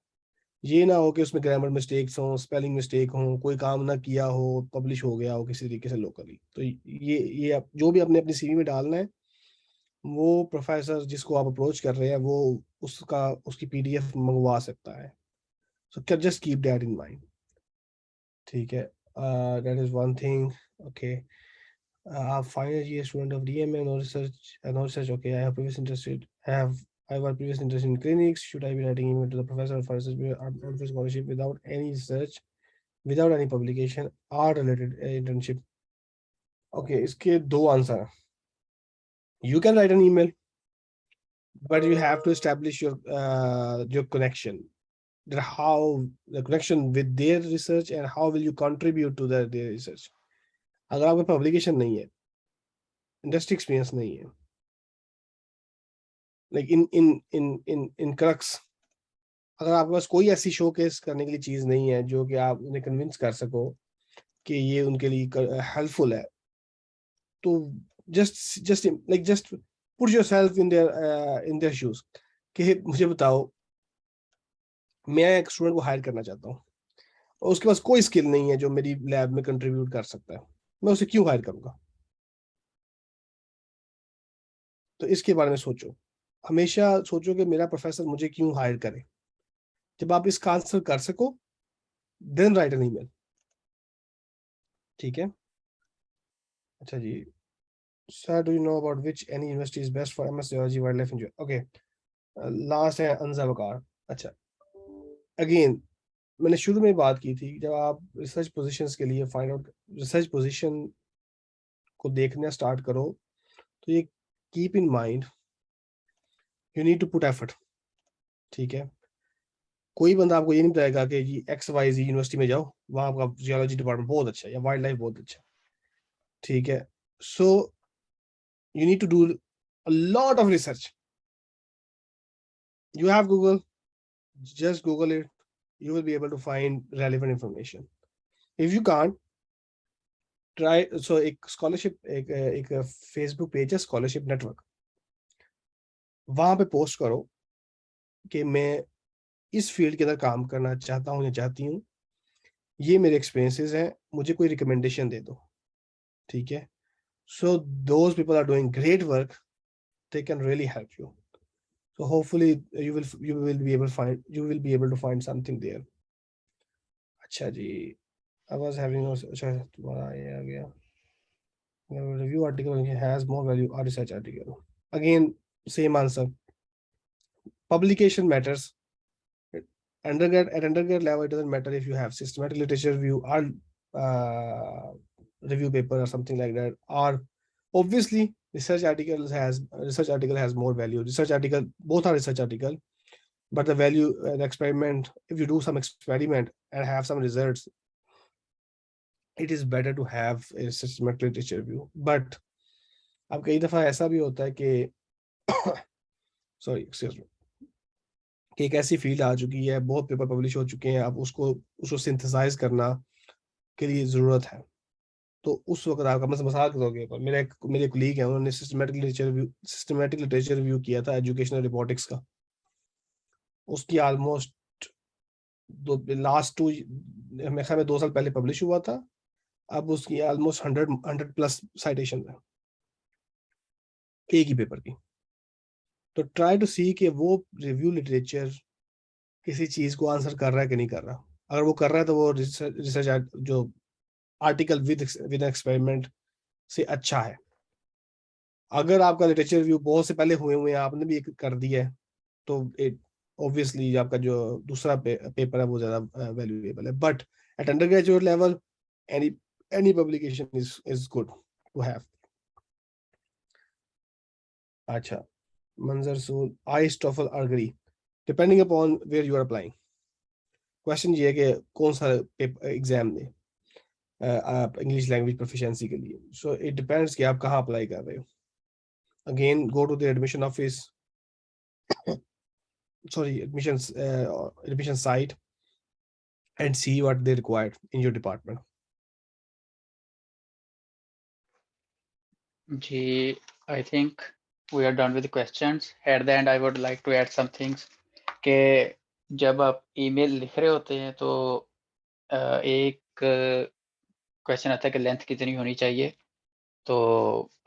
ये ना हो कि उसमें ग्रामर मिस्टेक्स हो, स्पेलिंग मिस्टेक हो, कोई काम ना किया हो, पब्लिश हो गया हो किसी तरीके से लोकली। तो ये आप जो भी आपने अपनी सीवी में डालना है, वो प्रोफेसर जिसको आप अप्रोच कर रहे हैं वो उसकी पीडीएफ मंगवा सकता है। So just keep that in mind. ठीक है, that is one thing. Okay, final year student of DMA, no research. Okay, I have previous interested. I was previous interested in clinics. Should I be writing email to the professor for research or scholarship without any research, without any publication or related internship? Okay, इसके दो answer हैं. You can write an email, but you have to establish your connection. How the connection with their research and how will you contribute to their research. अगर आपका publication नहीं है, industry experience नहीं है, like in crux, अगर आपके पास कोई ऐसी शोकेस करने के लिए चीज नहीं है जो कि आप उन्हें कन्विंस कर सको कि ये उनके लिए हेल्पफुल है, तो just put yourself in their shoes कि मुझे बताओ, मैं एक स्टूडेंट को हायर करना चाहता हूँ और उसके पास कोई स्किल नहीं है जो मेरी लैब में कंट्रीब्यूट कर सकता है, मैं उसे क्यों हायर करूंगा? तो इसके बारे में सोचो, हमेशा सोचो कि मेरा प्रोफेसर मुझे क्यों हायर करे। जब आप इसका आंसर कर सको, देन राइट एन ईमेल। ठीक है, अच्छा जी, sir do you know about which any university is best for MS geology wildlife and okay, last है अंजा बकार। अच्छा, अगेन मैंने शुरू में बात की थी, जब आप रिसर्च पोजीशंस के लिए फाइंड आउट रिसर्च पोजीशन को देखना स्टार्ट करो, तो ये keep in mind, you need to put effort. ठीक है, कोई बंदा आपको ये नहीं बताएगा कि जी XYZ यूनिवर्सिटी में जाओ, वहां आपका जियोलॉजी डिपार्टमेंट बहुत अच्छा है या वाइल्ड लाइफ बहुत अच्छा है। ठीक है, सो you need to do a lot of research. You have Google, just Google it, you will be able to find relevant information. If you can't, try, so एक scholarship, एक Facebook पेज है, scholarship network, वहां पे post करो कि मैं इस field के अंदर काम करना चाहता हूँ या चाहती हूँ, ये मेरे एक्सपीरियंसेस हैं, मुझे कोई रिकमेंडेशन दे दो, ठीक है। So those people are doing great work, they can really help you. So hopefully you will be able to find something there. अच्छा जी, I was having अच्छा तुम्हारा ये आ गया, review article has more value or research article. Again same answer. Publication matters. At undergrad level it doesn't matter if you have systematic literature review or review paper or something like that, or obviously research article has more value. Research article, both are research article, but the value, the experiment, if you do some experiment and have some results, it is better to have a systematic literature review. But अब कई दफा ऐसा भी होता है कि sorry excuse me, कि एक ऐसी फील्ड आ चुकी है, बहुत पेपर पब्लिश हो चुके हैं, अब उसको सिंथेसाइज करना के लिए जरूरत है, तो उस वक्त आपका मसाल के तौर पर मेरे कोलीग हैं, उन्होंने सिस्टमैटिक लिटरेचर रिव्यू किया था एजुकेशनल रिपोर्टिक्स का। उसकी ऑलमोस्ट लास्ट 2 साल पहले पब्लिश हुआ था, अब उसकी ऑलमोस्ट 100 प्लस साइटेशन है एक ही पेपर की। तो ट्राई टू सी कि वो रिव्यू लिटरेचर किसी चीज को आंसर कर रहा है कि नहीं कर रहा। अगर वो कर रहा है तो वो रिसर्च जो आर्टिकल विद एक्सपेरिमेंट से अच्छा है। अगर आपका लिटरेचर रिव्यू बहुत से पहले हुए हैं, आपने भी एक कर दिया है, तो ऑब्वियसली आपका जो दूसरा पेपर है वो ज्यादा वैल्यूएबल है। But at undergraduate level any publication is good to have. अच्छा, मंजर सून, IELTS TOEFL agree depending upon where you are applying. Question ये है कि कौन सा एग्जाम दें आप इंग्लिश लैंग्वेज प्रोफिशिएंसी के लिए। सो इट डिपेंड्स कि आप कहाँ अप्लाई कर रहे हो। Again go to the admission office, sorry, admission site and see what they required in your department. जी, I think we are done with the questions. At the end, I would like to add some things कि जब आप email लिख रहे होते हैं तो एक क्वेश्चन आता है कि लेंथ कितनी होनी चाहिए। तो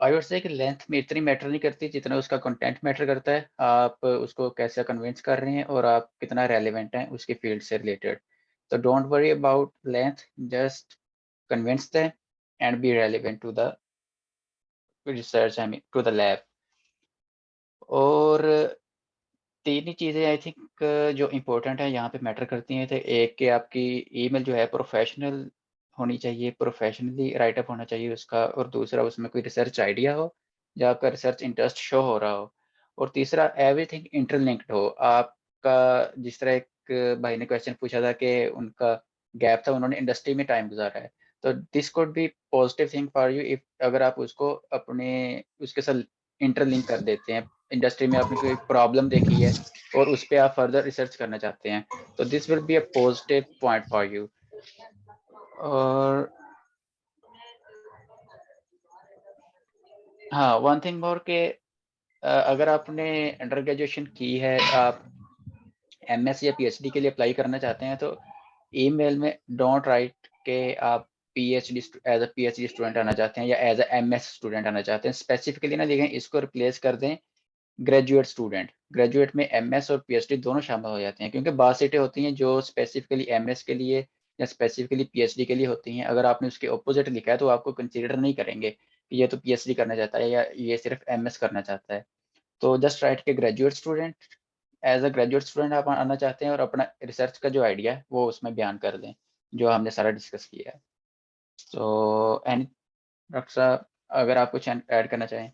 आई वुड से कि लेंथ में इतनी मैटर नहीं करती जितना उसका कंटेंट मैटर करता है। आप उसको कैसे कन्विंस कर रहे हैं और आप कितना रेलेवेंट हैं उसकी फील्ड से रिलेटेड। तो don't worry about length, just convince them and be relevant to the research, I mean to the lab. और तीन ही चीज़ें आई थिंक जो इम्पोर्टेंट है यहाँ पे मैटर करती हैं। तो एक कि आपकी ईमेल जो है प्रोफेशनल होनी चाहिए, प्रोफेशनली राइटअप होना चाहिए उसका, और दूसरा उसमें कोई रिसर्च आइडिया हो या आपका रिसर्च इंटरेस्ट शो हो रहा हो, और तीसरा एवरीथिंग इंटरलिंक्ड हो। आपका जिस तरह एक भाई ने क्वेश्चन पूछा था कि उनका गैप था, उन्होंने इंडस्ट्री में टाइम गुजारा है, तो this could be positive thing for you if अगर आप उसको अपने उसके साथ इंटरलिंक कर देते हैं। इंडस्ट्री में आपने कोई प्रॉब्लम देखी है और उस पर आप फर्दर रिसर्च करना चाहते हैं, तो this will be a positive point for you. और हाँ, वन थिंग मोर के अगर आपने अंडर ग्रेजुएशन की है, आप MS या PhD के लिए अप्लाई करना चाहते हैं, तो ईमेल में डोंट राइट के आप PhD as a PhD student आना चाहते हैं या एज अ MS स्टूडेंट आना चाहते हैं। स्पेसिफिकली ना लिखें, इसको रिप्लेस कर दें ग्रेजुएट स्टूडेंट। ग्रेजुएट में MS और PhD दोनों शामिल हो जाते हैं, क्योंकि बहुत सीटें होती हैं जो स्पेसिफिकली MS के लिए या स्पेसिफिकली PhD के लिए होती हैं। अगर आपने उसके ऑपोजिट लिखा है तो आपको कंसीडर नहीं करेंगे कि ये तो PhD करना चाहता है या ये सिर्फ MS करना चाहता है। तो जस्ट राइट के graduate student, as a graduate student आप आना चाहते हैं और अपना रिसर्च का जो आइडिया है वो उसमें बयान कर दें जो हमने सारा डिस्कस किया है। तो एनी डॉक्टर साहब, अगर आप कुछ ऐड करना चाहें।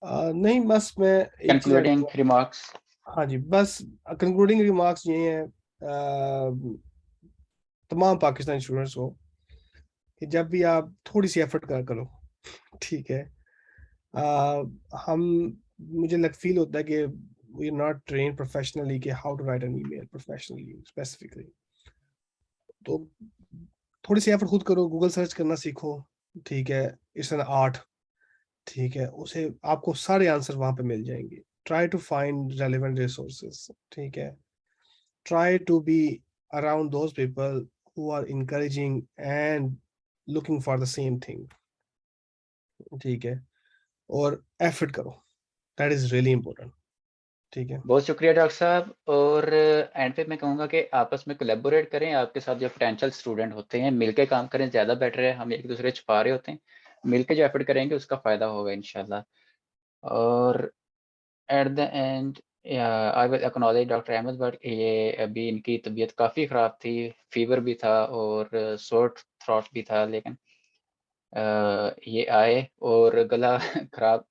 नहीं, बस मैं एक चीज कंक्लूडिंग रिमार्क्स। हाँ जी, बस कंक्लूडिंग रिमार्क्स ये हैं तमाम पाकिस्तानी स्टूडेंट्स को कि जब भी आप थोड़ी सी एफर्ट करो, ठीक है। हम मुझे फील होता है कि we are not train professionally कि how to write an email professionally specifically. तो थोड़ी सी एफर्ट खुद करो, गूगल सर्च करना सीखो, ठीक है। इट्स एन आर्ट, ठीक है, उसे आपको सारे आंसर वहां पे मिल जाएंगे। Try to find relevant resources, ठीक है। Try to be around those people who are encouraging and looking for the same thing, ठीक है। और एफर्ट करो, दैट इज रियली इंपॉर्टेंट, ठीक है। बहुत शुक्रिया डॉक्टर साहब। और एंड पे मैं कहूँगा कि आपस में कोलैबोरेट करें, आपके साथ जो पोटेंशियल स्टूडेंट होते हैं मिलके काम करें, ज़्यादा बेटर है। हम एक दूसरे छुपा रहे होते हैं, मिलके जो एफर्ट करेंगे उसका फ़ायदा होगा इंशाल्लाह। और at the end I will acknowledge doctor Ahmad but ये अभी इनकी तबीयत काफ़ी ख़राब थी, फीवर भी था और सोर थ्रोट भी था, लेकिन ये आए और गला ख़राब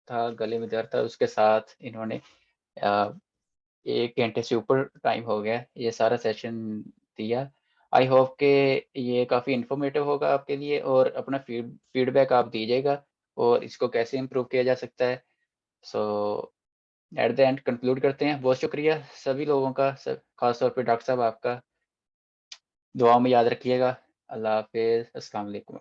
था, गले में दर्द था, उसके साथ इन्होंने 1 घंटे से ऊपर टाइम हो गया ये सारा सेशन दिया। आई होप कि ये काफ़ी इन्फॉर्मेटिव होगा आपके लिए और अपना फीडबैक आप दीजिएगा और इसको कैसे इम्प्रूव किया जा सकता है। सो एट द एंड कंक्लूड करते हैं। बहुत शुक्रिया सभी लोगों का, ख़ास तौर पे डॉक्टर साहब आपका। दुआओं में याद रखिएगा। अल्लाह हाफ़िज़। अस्सलाम वालेकुम।